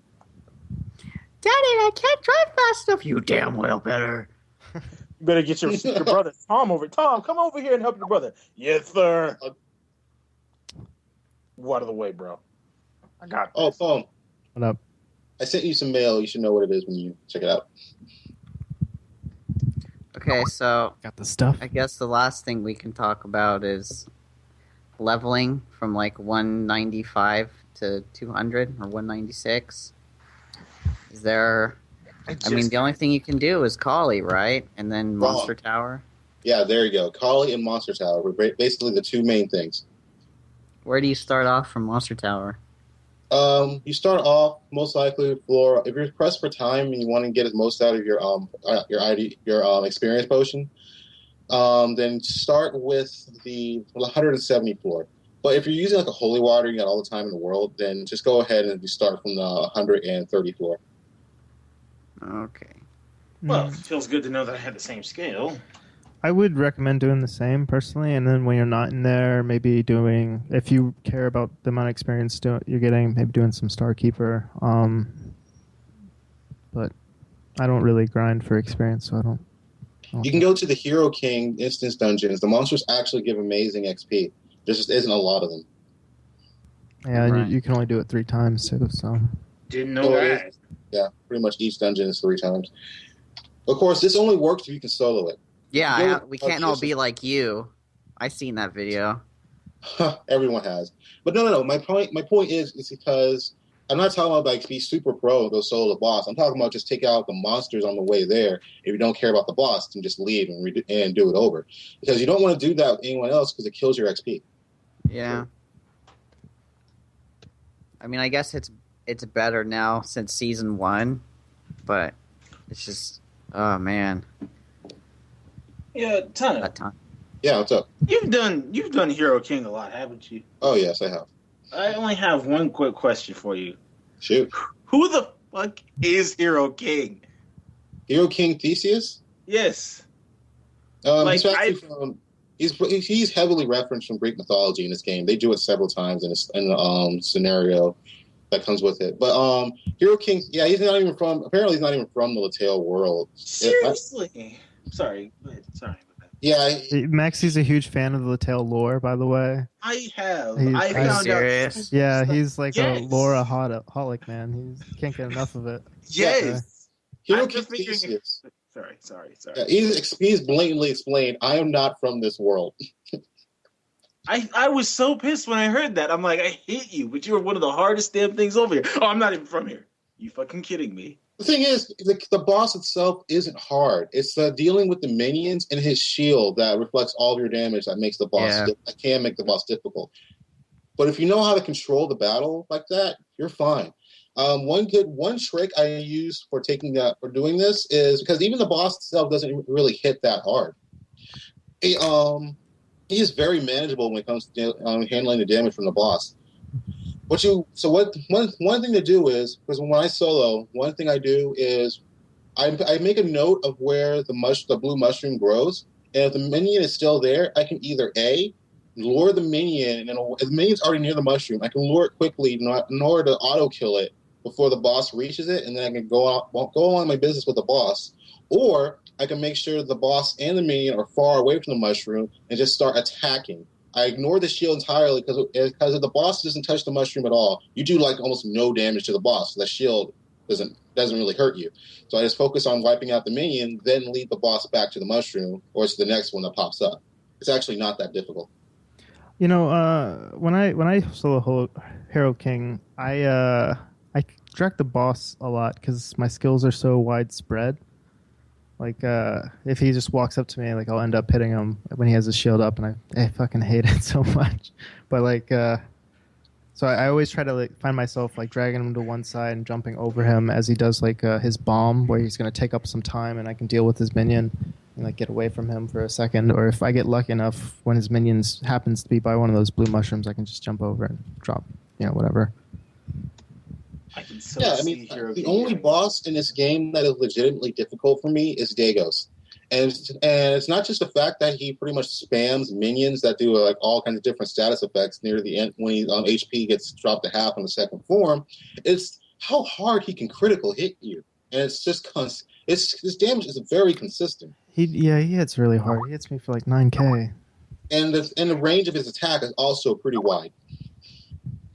Daddy, I can't drive fast enough. You damn well better. You better get your brother Tom over. Tom, come over here and help your brother. Yes, sir. Out of the way, bro. I got this. Oh, phone. What up? I sent you some mail. You should know what it is when you check it out. Okay, so Got the stuff. I guess the last thing we can talk about is leveling from like 195 to 200 or 196. Is there... I mean, the only thing you can do is Collie, right? And then Monster Tower. Yeah, there you go. Collie and Monster Tower were basically the two main things. Where do you start off from Monster Tower? You start off most likely with Flora. If you're pressed for time and you want to get as most out of your experience potion, then start with the 170 floor. But if you're using like a holy water, you got all the time in the world, then just go ahead and you start from the 130 floor. Okay. Well, it feels good to know that I had the same scale. I would recommend doing the same personally, and then when you're not in there, maybe doing, if you care about the amount of experience you're getting, maybe doing some Starkeeper. But I don't really grind for experience, so I don't. You can go to the Hero King instance dungeons. The monsters actually give amazing XP. There just isn't a lot of them. Yeah, and you can only do it 3 times too. So Didn't know that. Yeah, pretty much each dungeon is 3 times. Of course, this only works if you can solo it. Yeah, we can't all be like you. I seen that video. Everyone has. But no. My point is because I'm not talking about like be super pro and go solo the boss. I'm talking about just take out the monsters on the way there. If you don't care about the boss, then just leave and do it over. Because you don't want to do that with anyone else because it kills your XP. Yeah. I mean, I guess it's better now since season 1, but it's just, oh man. Yeah, Tana. That time. Yeah, what's up? You've done Hero King a lot, haven't you? Oh yes, I have. I only have one quick question for you. Shoot. Who the fuck is Hero King? Hero King Theseus? Yes. He's actually from. He's heavily referenced from Greek mythology in this game. They do it several times in a scenario that comes with it. But Hero King, yeah, apparently he's not even from the Latale world. Seriously? Sorry. Sorry. Yeah. Maxie's a huge fan of the Latale lore, by the way. I have. I found serious? out. Yeah, he's like Yes. a lore-aholic, man. He can't get enough of it. Yes. Hero I'm King just figuring Theseus. Sorry. Yeah, he's blatantly explained, I am not from this world. I was so pissed when I heard that. I'm like, I hate you, but you're one of the hardest damn things over here. Oh, I'm not even from here. You fucking kidding me? The thing is, the boss itself isn't hard. It's dealing with the minions and his shield that reflects all of your damage that makes the boss. That can make the boss difficult. But if you know how to control the battle like that, you're fine. One trick I use for doing this is because even the boss itself doesn't really hit that hard. He is very manageable when it comes to handling the damage from the boss. One thing to do is, because when I solo, one thing I do is I make a note of where the blue mushroom grows, and if the minion is still there, I can either A, lure the minion, and if the minion's already near the mushroom, I can lure it quickly in order to auto kill it before the boss reaches it, and then I can go on my business with the boss. Or I can make sure the boss and the minion are far away from the mushroom and just start attacking. I ignore the shield entirely because if the boss doesn't touch the mushroom at all, you do like almost no damage to the boss. So the shield doesn't really hurt you. So I just focus on wiping out the minion, then lead the boss back to the mushroom or to the next one that pops up. It's actually not that difficult. You know, when I solo Hero King, I direct the boss a lot because my skills are so widespread. Like, if he just walks up to me, like, I'll end up hitting him when he has his shield up, and I fucking hate it so much. But, like, so I always try to, like, find myself, like, dragging him to one side and jumping over him as he does, like, his bomb, where he's going to take up some time, and I can deal with his minion and, like, get away from him for a second. Or if I get lucky enough, when his minions happens to be by one of those blue mushrooms, I can just jump over and drop, whatever. The only boss in this game that is legitimately difficult for me is Dagos. And it's not just the fact that he pretty much spams minions that do like all kinds of different status effects near the end when HP gets dropped to half on the second form. It's how hard he can critical hit you. And it's just his damage is very consistent. He hits really hard. He hits me for like 9k. And the range of his attack is also pretty wide.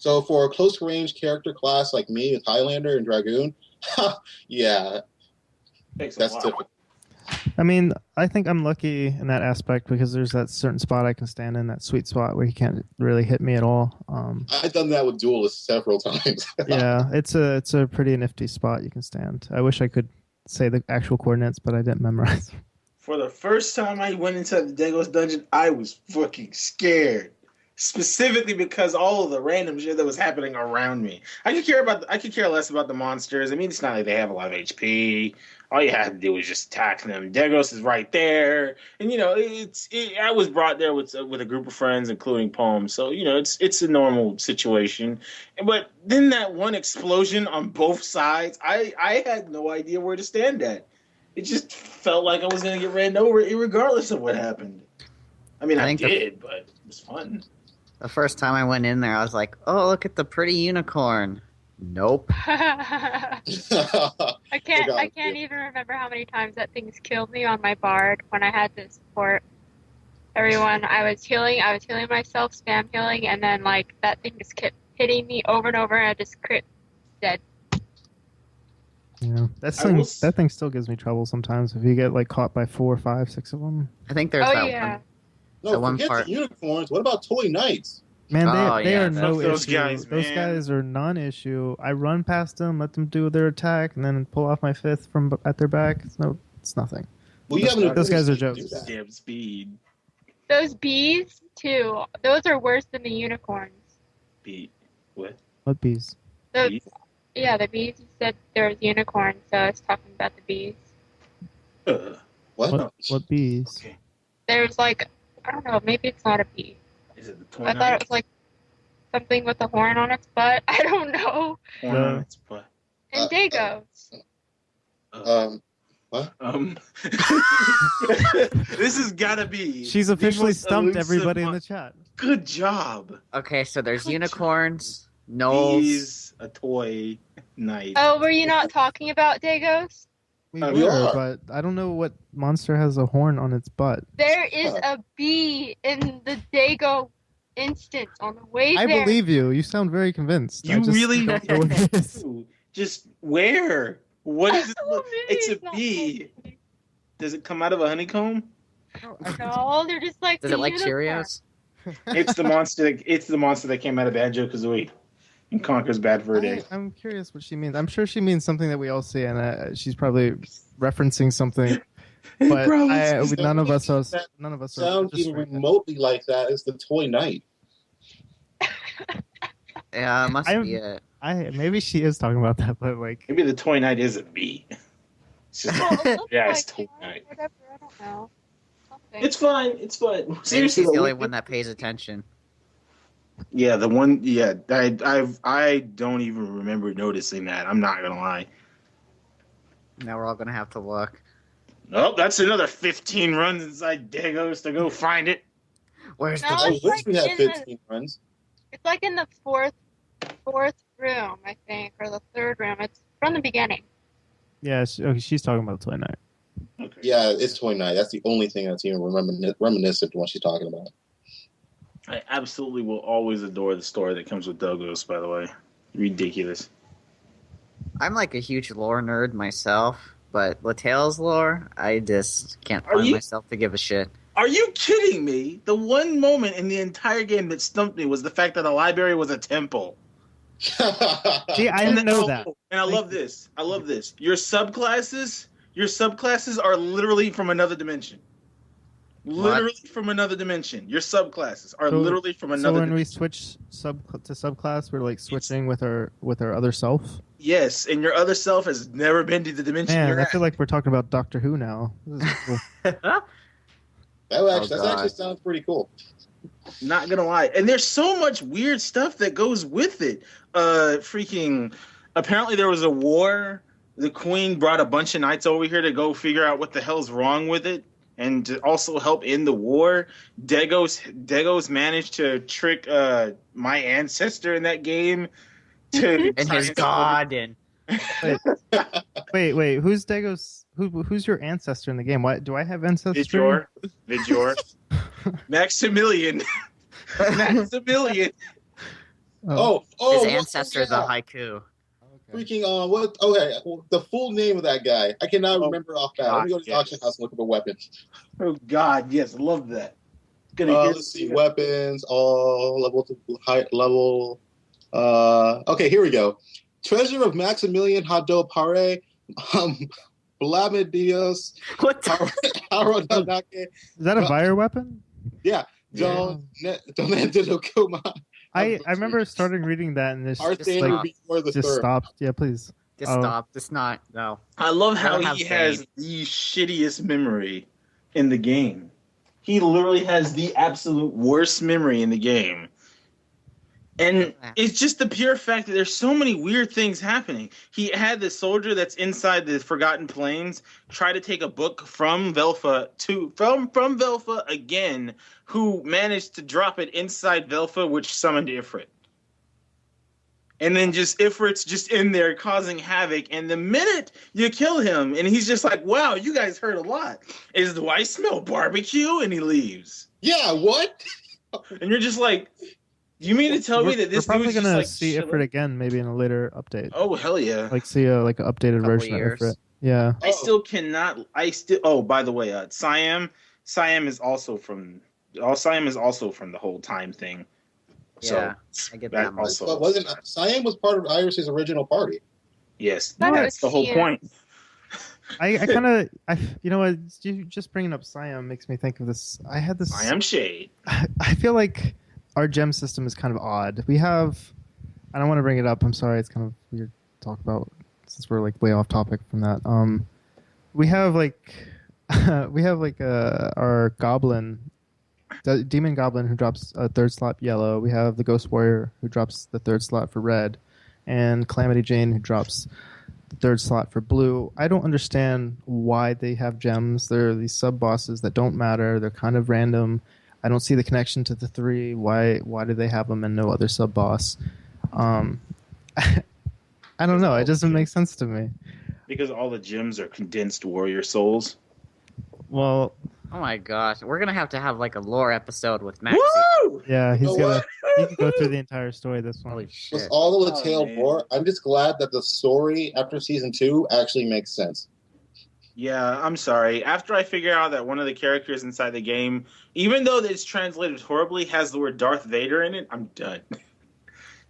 So for a close range character class like me with Highlander and Dragoon, yeah, that's difficult. I mean, I think I'm lucky in that aspect because there's that certain spot I can stand in, that sweet spot where he can't really hit me at all. I've done that with duelists several times. Yeah, it's a pretty nifty spot you can stand. I wish I could say the actual coordinates, but I didn't memorize. For the first time I went into the Dagos dungeon, I was fucking scared. Specifically because all of the random shit that was happening around me. I could care less about the monsters. I mean, it's not like they have a lot of HP. All you have to do is just attack them. Dagos is right there, and I was brought there with a group of friends, including Poem. So it's a normal situation. But then that one explosion on both sides, I had no idea where to stand at. It just felt like I was going to get ran over, regardless of what happened. I mean, I did, but it was fun. The first time I went in there, I was like, "Oh, look at the pretty unicorn." Nope. I can't even remember how many times that thing's killed me on my bard when I had to support everyone. I was healing myself, spam healing, and then like that thing just kept hitting me over and over, and I just crit dead. Yeah, that thing still gives me trouble sometimes if you get like caught by 4, 5, 6 of them. I think there's one. No, forget the unicorns. What about toy knights? Man, they are no those issue. guys, those guys are non-issue. I run past them, let them do their attack, and then pull off my fifth from at their back. It's nothing. Well, those guys are jokes. Damn speed. Those bees too. Those are worse than the unicorns. What? What bees? Bees? Yeah, the bees. You said there was unicorns, so I was talking about the bees. What bees? Okay. There's like, I don't know, maybe it's not a bee. Is it the I thought it was like something with a horn on its butt. I don't know. Horn on its butt. And Dagos. What? This has gotta be. She's officially stumped everybody in the chat. Good job. Okay, so there's unicorns, gnolls. Bees, a toy, knight. Oh, were you not talking about Dagos? We were, but I don't know what monster has a horn on its butt. There is a bee in the Dago instance on the way there. I believe you. You sound very convinced. You really don't know what it is. Just where? What is it? It's a bee. Does it come out of a honeycomb? No, they're just like. Does it like Cheerios? It's the monster that came out of Banjo-Kazooie and Conker's Bad Fur Day. I'm curious what she means. I'm sure she means something that we all see, and she's probably referencing something. But none of us sound even remotely like that is the toy knight. Yeah, it must be it. Maybe she is talking about that, but like maybe the toy knight is a bee. It's just it's toy knight. Whatever, I don't know. Something. It's fine. It's fine. Maybe she's the only one that pays attention. Yeah, the one. Yeah, I don't even remember noticing that. I'm not gonna lie. Now we're all gonna have to look. Oh, that's another 15 runs inside Dagos to go find it. Where's No, the I it's wish like we had in 15 runs. It's like in the fourth room, I think, or the third room. It's from the beginning. Yeah, she's talking about Toy Night. Okay. Yeah, it's 29. That's the only thing that's even reminiscent to what she's talking about. I absolutely will always adore the story that comes with Dogos, by the way. Ridiculous. I'm like a huge lore nerd myself, but Latal's lore, I just can't find myself to give a shit. Are you kidding me? The one moment in the entire game that stumped me was the fact that the library was a temple. See, I didn't know that. And I love this. I love this. Your subclasses are literally from another dimension. Literally from another dimension. Your subclasses are literally from another So when we dimension. switch to subclass, we're like switching with our other self? Yes, and your other self has never been to the dimension Man, you're I at. feel like we're talking about Doctor Who now. This is cool. That actually sounds pretty cool. Not gonna lie. And there's so much weird stuff that goes with it. Apparently there was a war. The queen brought a bunch of knights over here to go figure out what the hell's wrong with it and to also help end the war. Dagos managed to trick my ancestor in that game to And his god and Wait, who's Dagos? Who's your ancestor in the game? Why do I have ancestry? Vidjor. Maximilian. Maximilian. Oh, his ancestor is a haiku. Freaking what? Okay, the full name of that guy. I cannot remember offhand. Let me go to the auction house and look up a weapon. Oh God, yes, I love that. Let's see, weapons, all level to high level. Okay, here we go. Treasure of Maximilian Hado Pare, Blamadios. What? Is that a fire weapon? Yeah. Don't Kuma. I remember starting reading that and this just stopped. Yeah, please. Just stop. Just not. No. I love how he has the shittiest memory in the game. He literally has the absolute worst memory in the game. And it's just the pure fact that there's so many weird things happening. He had the soldier that's inside the Forgotten Plains try to take a book from Velfa from Velfa again, who managed to drop it inside Velfa, which summoned Ifrit. And then Ifrit's just in there causing havoc. And the minute you kill him, and he's just like, wow, you guys heard a lot. Do I smell barbecue? And he leaves. Yeah, what? And you're just like, you mean to tell me that this we're probably dude's gonna just see Ifrit again, maybe in a later update. Oh hell yeah! Like see an updated version of Ifrit. Yeah. I still cannot. Oh, by the way, Siam is also from. Siam is also from the whole time thing. Yeah, I get that. Also, but wasn't Siam was part of Iris's original party? Yes, that's the whole point. I kind of you know what? You just bringing up Siam makes me think of this. I had this Siam shade. I feel like our gem system is kind of odd. We have, I don't want to bring it up. I'm sorry. It's kind of weird to talk about since we're like way off topic from that. We have our goblin, the demon goblin who drops a third slot yellow. We have the ghost warrior who drops the third slot for red, and Calamity Jane who drops the third slot for blue. I don't understand why they have gems. They're these sub bosses that don't matter. They're kind of random. I don't see the connection to the three. Why do they have them and no other sub boss? I don't know. It doesn't make sense to me. Because all the gems are condensed warrior souls. Well, oh my gosh, we're gonna have like a lore episode with Maxie. Woo! Yeah, he can go through the entire story. This one. Holy shit! With all of the tail lore, I'm just glad that the story after season 2 actually makes sense. Yeah, I'm sorry. After I figure out that one of the characters inside the game, even though it's translated horribly, has the word Darth Vader in it, I'm done.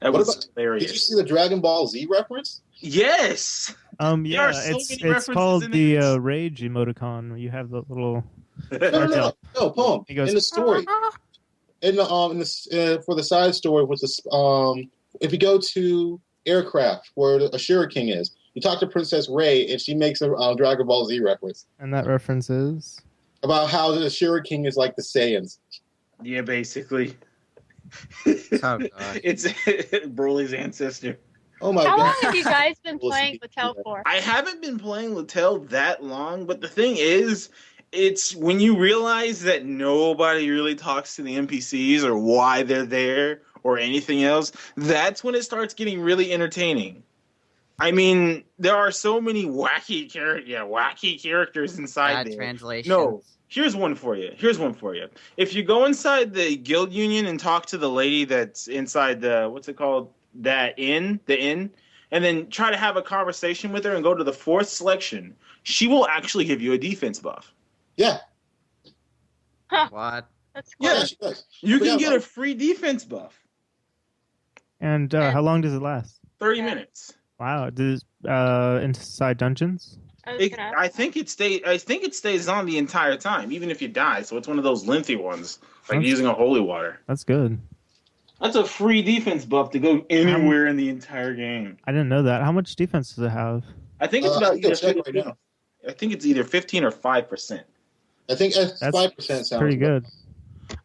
That was hilarious. Did you see the Dragon Ball Z reference? Yes. Yeah, it's called the rage emoticon. You have the little. No, poem. He goes in the story. For the side story with this, if you go to aircraft where a Shuriken is. You talk to Princess Rey, and she makes a Dragon Ball Z reference. And that reference is? About how the Shuriken is like the Saiyans. Yeah, basically. Oh, God. It's Broly's ancestor. Oh my How god! long have you guys been playing Latel for? I haven't been playing Latel that long, but the thing is, it's when you realize that nobody really talks to the NPCs or why they're there or anything else, that's when it starts getting really entertaining. I mean, there are so many wacky characters inside Bad there. translations. No, here's one for you. If you go inside the guild union and talk to the lady that's inside the what's it called? The inn, and then try to have a conversation with her and go to the 4th selection, she will actually give you a defense buff. Yeah. What? That's cool. Yeah, she does. you can get a free defense buff. And how long does it last? 30 minutes. Wow. Does inside dungeons? I think it stays on the entire time, even if you die. So it's one of those lengthy ones, like using a holy water. That's good. That's a free defense buff to go anywhere in the entire game. I didn't know that. How much defense does it have? I think it's about right now. I think it's either 15 or 5%. I think 5% sounds pretty good.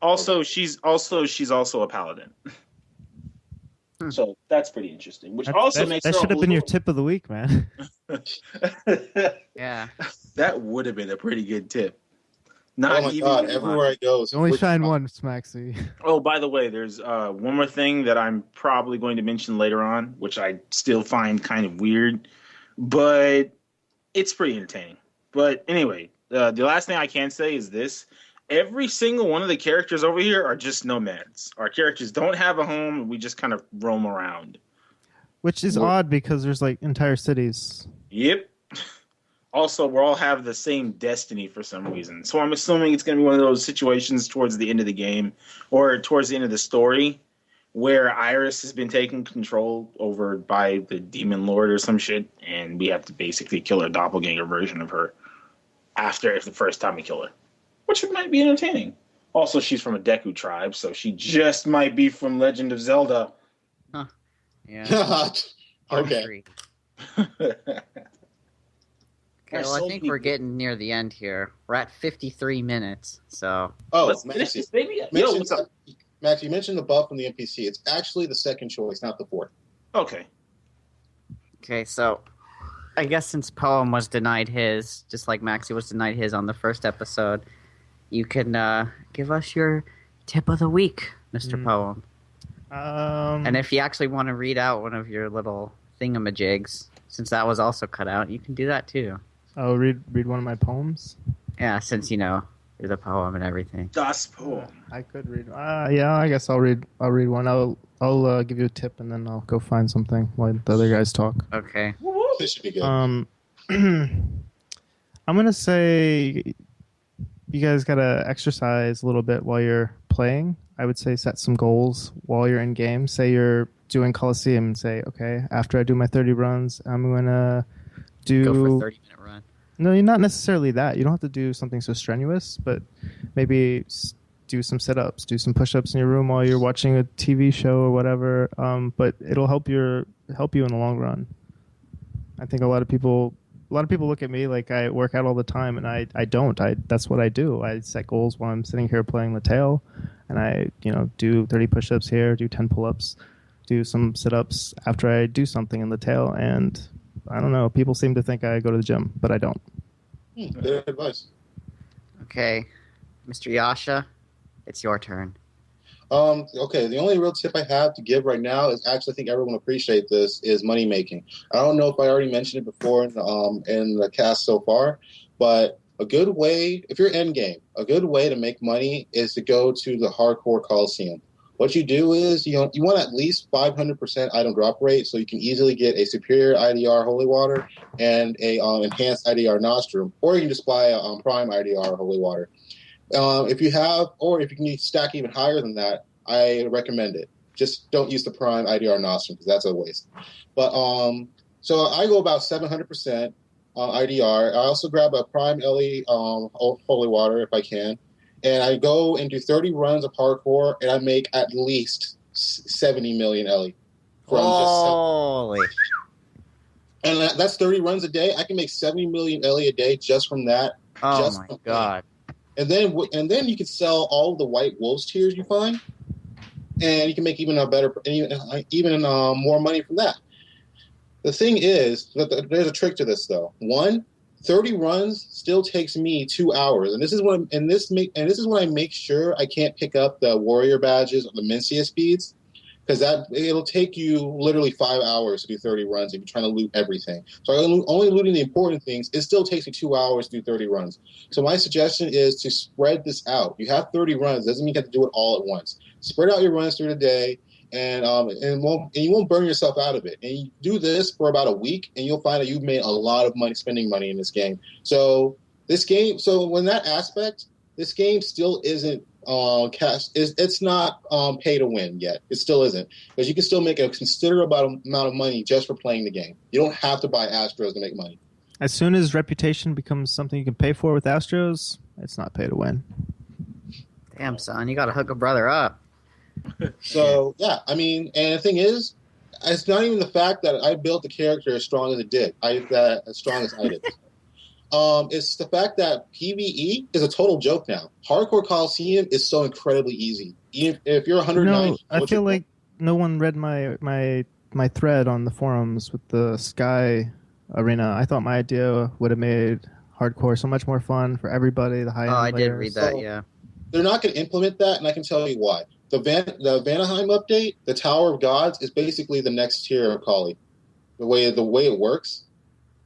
Also, she's also a paladin. So that's pretty interesting. Which that should have been your tip of the week, man. Yeah. That would have been a pretty good tip. Oh my god! Everywhere I go, you only shine once, Maxie. Oh, by the way, there's one more thing that I'm probably going to mention later on, which I still find kind of weird, but it's pretty entertaining. But anyway, the last thing I can say is this. Every single one of the characters over here are just nomads. Our characters don't have a home, and we just kind of roam around. Which is odd because there's like entire cities. Yep. Also, we all have the same destiny for some reason. So I'm assuming it's going to be one of those situations towards the end of the game or towards the end of the story where Iris has been taken control over by the Demon Lord or some shit, and we have to basically kill a doppelganger version of her after the first time we kill her. Which might be entertaining. Also, she's from a Deku tribe, so she just might be from Legend of Zelda. Huh. Yeah. Okay. Okay, well, I think we're getting near the end here. We're at 53 minutes, so... Oh, let's finish this, baby. Yo, what's up? Max, you mentioned the buff from the NPC. It's actually the second choice, not the 4th. Okay. Okay, so... I guess since Poem was denied his, just like Maxie was denied his on the first episode, you can give us your tip of the week, Mr. Poem. And if you actually want to read out one of your little thingamajigs, since that was also cut out, you can do that too. Oh, read one of my poems? Yeah, since you're the poem and everything. Das Poem. I could read. Yeah, I guess I'll read one. I'll give you a tip and then I'll go find something while the other guys talk. Okay. This should be good. I'm gonna say you guys gotta exercise a little bit while you're playing. I would say set some goals while you're in game. Say you're doing Coliseum and say, okay, after I do my 30 runs, I'm gonna do go for a 30-minute run. No, not necessarily that. You don't have to do something so strenuous, but maybe do some sit-ups, do some push-ups in your room while you're watching a TV show or whatever. But it'll help you in the long run. I think a lot of people look at me like I work out all the time, and I don't. That's what I do. I set goals while I'm sitting here playing Latel, and I do 30 push-ups here, do 10 pull-ups, do some sit-ups after I do something in Latel, and I don't know. People seem to think I go to the gym, but I don't. Good advice. Okay, Mr. Yasha, it's your turn. Okay, the only real tip I have to give right now is actually, I think everyone will appreciate this, is money making. I don't know if I already mentioned it before in the cast so far, but a good way, if you're end game, a good way to make money is to go to the hardcore Coliseum. What you do is you want at least 500% item drop rate, so you can easily get a superior IDR holy water and a enhanced IDR nostrum, or you can just buy a prime IDR holy water. If you can stack even higher than that, I recommend it. Just don't use the prime IDR nostrum because that's a waste. But so I go about 700% IDR. I also grab a prime LE holy water if I can. And I go and do 30 runs of hardcore, and I make at least 70 million LE. Holy! And that's 30 runs a day. I can make 70 million LE a day just from that. Oh my god! And then you can sell all of the white wolves tiers you find, and you can make even more money from that. The thing is, there's a trick to this though. 30 runs still takes me 2 hours, and this is when I make sure I can't pick up the warrior badges or the Mencia speeds, because it'll take you literally 5 hours to do 30 runs if you're trying to loot everything. So only looting the important things, it still takes me 2 hours to do 30 runs. So my suggestion is to spread this out. You have 30 runs, doesn't mean you have to do it all at once. Spread out your runs through the day. And you won't burn yourself out of it. And you do this for about a week, and you'll find that you've made a lot of money spending money in this game. So this game still isn't cash. It's not pay to win yet. It still isn't, because you can still make a considerable amount of money just for playing the game. You don't have to buy Astros to make money. As soon as reputation becomes something you can pay for with Astros, it's not pay to win. Damn, son, you got to hook a brother up. So, yeah, I mean, and the thing is, it's not even the fact that I built the character as strong as it did, as strong as I did. It's the fact that PvE is a total joke now. Hardcore Coliseum is so incredibly easy. Even if you're 190... No, I feel like no one read my thread on the forums with the Sky Arena. I thought my idea would have made hardcore so much more fun for everybody, the high-end I players. did read that, yeah. They're not going to implement that, and I can tell you why. The Vanaheim update, the Tower of Gods, is basically the next tier of Kali. The way it works,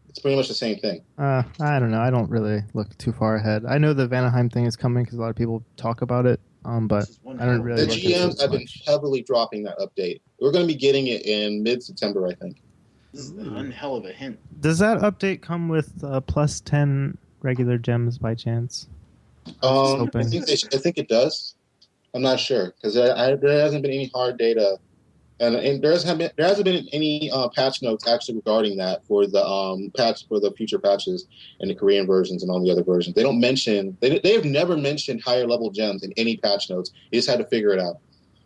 it's pretty much the same thing. I don't know. I don't really look too far ahead. I know the Vanaheim thing is coming because a lot of people talk about it, but I don't really. The GMs have been heavily dropping that update. We're going to be getting it in mid-September, I think. This is one hell of a hint. Does that update come with plus 10 regular gems by chance? I think it does. I'm not sure, because there hasn't been any hard data, and there hasn't been any patch notes actually regarding that for the future patches and the Korean versions and all the other versions. They don't mention they have never mentioned higher level gems in any patch notes. You just had to figure it out.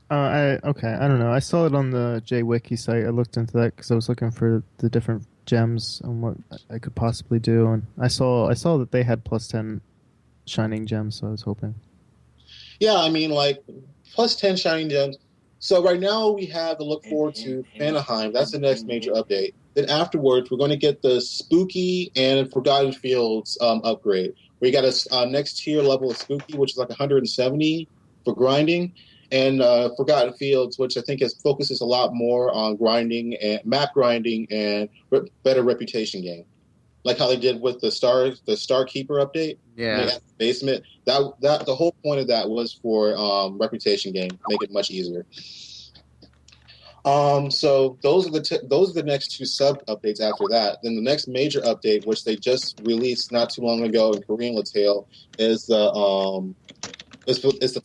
I don't know. I saw it on the JWiki site. I looked into that because I was looking for the different gems and what I could possibly do, and I saw that they had plus 10 shining gems, so I was hoping. Yeah, I mean, like, plus 10 shining gems. So right now we have to look forward to Vanaheim. That's the next major update. Then afterwards, we're going to get the Spooky and Forgotten Fields upgrade. We got a next tier level of Spooky, which is like 170 for grinding, and Forgotten Fields, which I think focuses a lot more on grinding and map grinding and better reputation game. Like how they did with the Star Keeper update. Yeah. Basement. That the whole point of that was for reputation game, make it much easier. So those are the next two sub updates after that. Then the next major update, which they just released not too long ago in Korean Latil, is the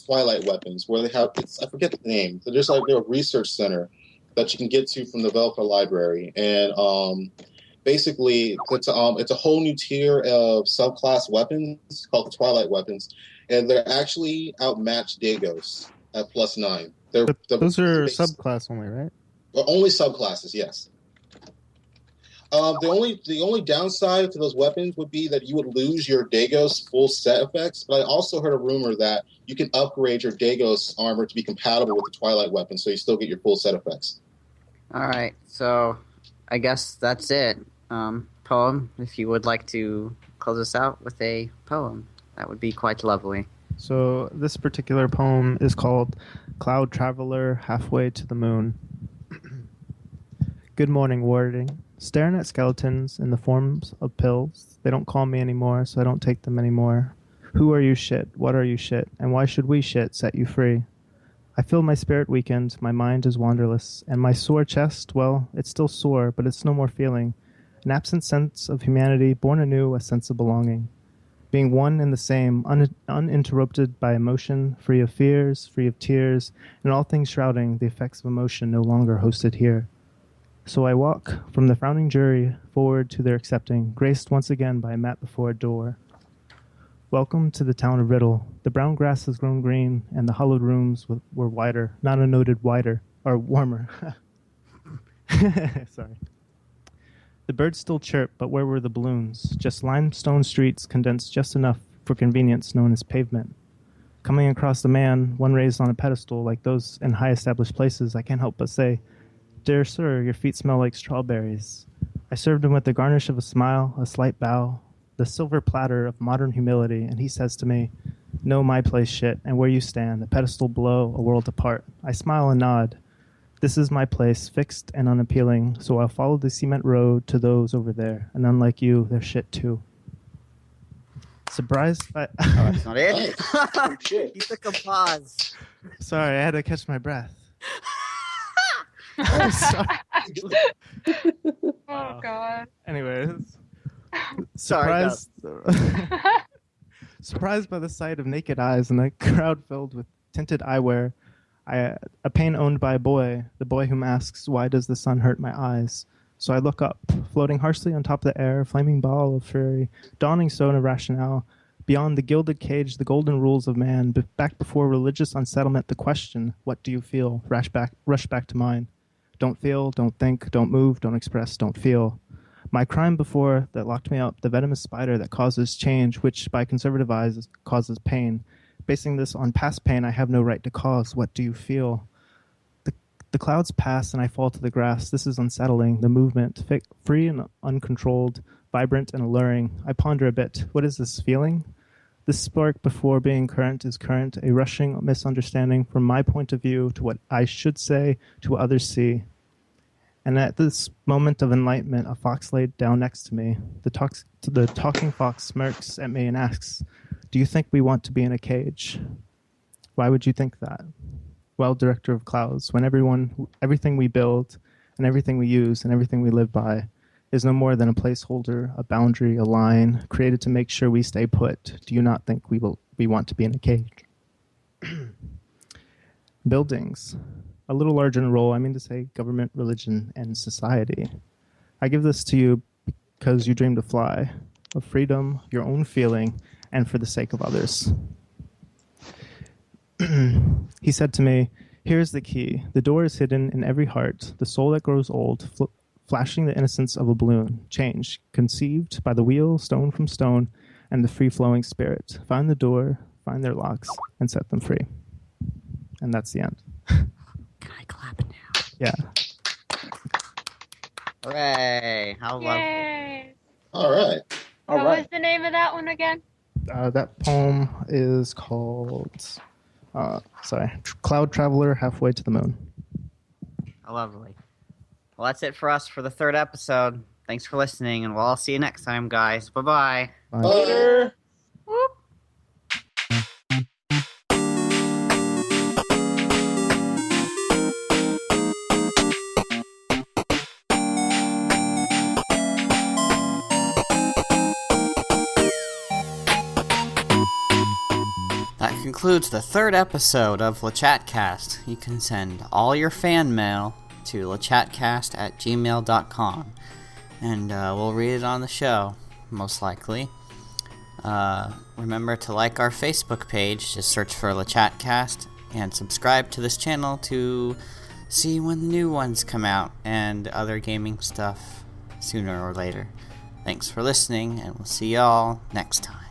Twilight weapons, where they have I forget the name. They're just like they're a research center that you can get to from the Velcro library, and basically, it's a whole new tier of subclass weapons called the Twilight weapons, and they're actually outmatched Dagos at plus 9. Those are subclass only, right? Only subclasses, yes. The only downside to those weapons would be that you would lose your Dagos full set effects, but I also heard a rumor that you can upgrade your Dagos armor to be compatible with the Twilight weapon, so you still get your full set effects. All right, so I guess that's it. Poem, if you would like to close us out with a poem, that would be quite lovely. So this particular poem is called Cloud Traveler Halfway to the Moon. Good morning, warding. Staring at skeletons in the forms of pills. They don't call me anymore, so I don't take them anymore. Who are you shit? What are you shit? And why should we shit set you free? I feel my spirit weakened, my mind is wanderless, and my sore chest, well, it's still sore, but it's no more feeling. An absent sense of humanity, born anew, a sense of belonging. Being one and the same, uninterrupted by emotion, free of fears, free of tears, and all things shrouding the effects of emotion no longer hosted here. So I walk from the frowning jury forward to their accepting, graced once again by a mat before a door. Welcome to the town of Riddle. The brown grass has grown green, and the hollowed rooms were wider, not a noted wider, or warmer. Sorry. The birds still chirp, but where were the balloons? Just limestone streets condensed just enough for convenience known as pavement. Coming across a man, one raised on a pedestal like those in high established places, I can't help but say, "Dear sir, your feet smell like strawberries." I served him with the garnish of a smile, a slight bow, the silver platter of modern humility, and he says to me, "Know my place, shit, and where you stand, a pedestal below, a world apart." I smile and nod. This is my place, fixed and unappealing, so I'll follow the cement road to those over there, and unlike you, they're shit too. Surprised by... Oh, that's not it? Shit. He took a pause. Sorry, I had to catch my breath. Sorry. Oh, God. Anyways. Sorry, Surprised by the sight of naked eyes and a crowd filled with tinted eyewear, a pain owned by a boy, the boy whom asks, "Why does the sun hurt my eyes?" So I look up, floating harshly on top of the air, flaming ball of fury, dawning stone of rationale, beyond the gilded cage, the golden rules of man, back before religious unsettlement, the question, "What do you feel?" rush back to mine. Don't feel, don't think, don't move, don't express, don't feel. My crime before that locked me up, the venomous spider that causes change, which by conservative eyes causes pain. Basing this on past pain I have no right to cause. What do you feel? The clouds pass and I fall to the grass. This is unsettling. The movement, free and uncontrolled, vibrant and alluring. I ponder a bit. What is this feeling? This spark before being current is current, a rushing misunderstanding from my point of view to what I should say, to what others see. And at this moment of enlightenment, a fox laid down next to me. The talking fox smirks at me and asks, "Do you think we want to be in a cage?" Why would you think that? Well, Director of Clouds, when everything we build and everything we use and everything we live by is no more than a placeholder, a boundary, a line, created to make sure we stay put, do you not think we want to be in a cage? Buildings. A little larger in role, I mean to say government, religion, and society. I give this to you because you dream to fly, of freedom, your own feeling, and for the sake of others. He said to me, "Here's the key. The door is hidden in every heart, the soul that grows old, flashing the innocence of a balloon, change, conceived by the wheel, stone from stone, and the free-flowing spirit. Find the door, find their locks, and set them free." And that's the end. Can I clap now? Yeah. Hooray! How lovely. Yay! All right. All What right. was the name of that one again? That poem is called, Cloud Traveler Halfway to the Moon. How lovely. Well, that's it for us for the third episode. Thanks for listening, and we'll all see you next time, guys. Bye-bye. Bye. Later. Whoop. That concludes the third episode of Lachatcast. You can send all your fan mail to lachatcast@gmail.com, and we'll read it on the show, most likely. Remember to like our Facebook page, just search for Lachatcast, and subscribe to this channel to see when the new ones come out, and other gaming stuff sooner or later. Thanks for listening, and we'll see y'all next time.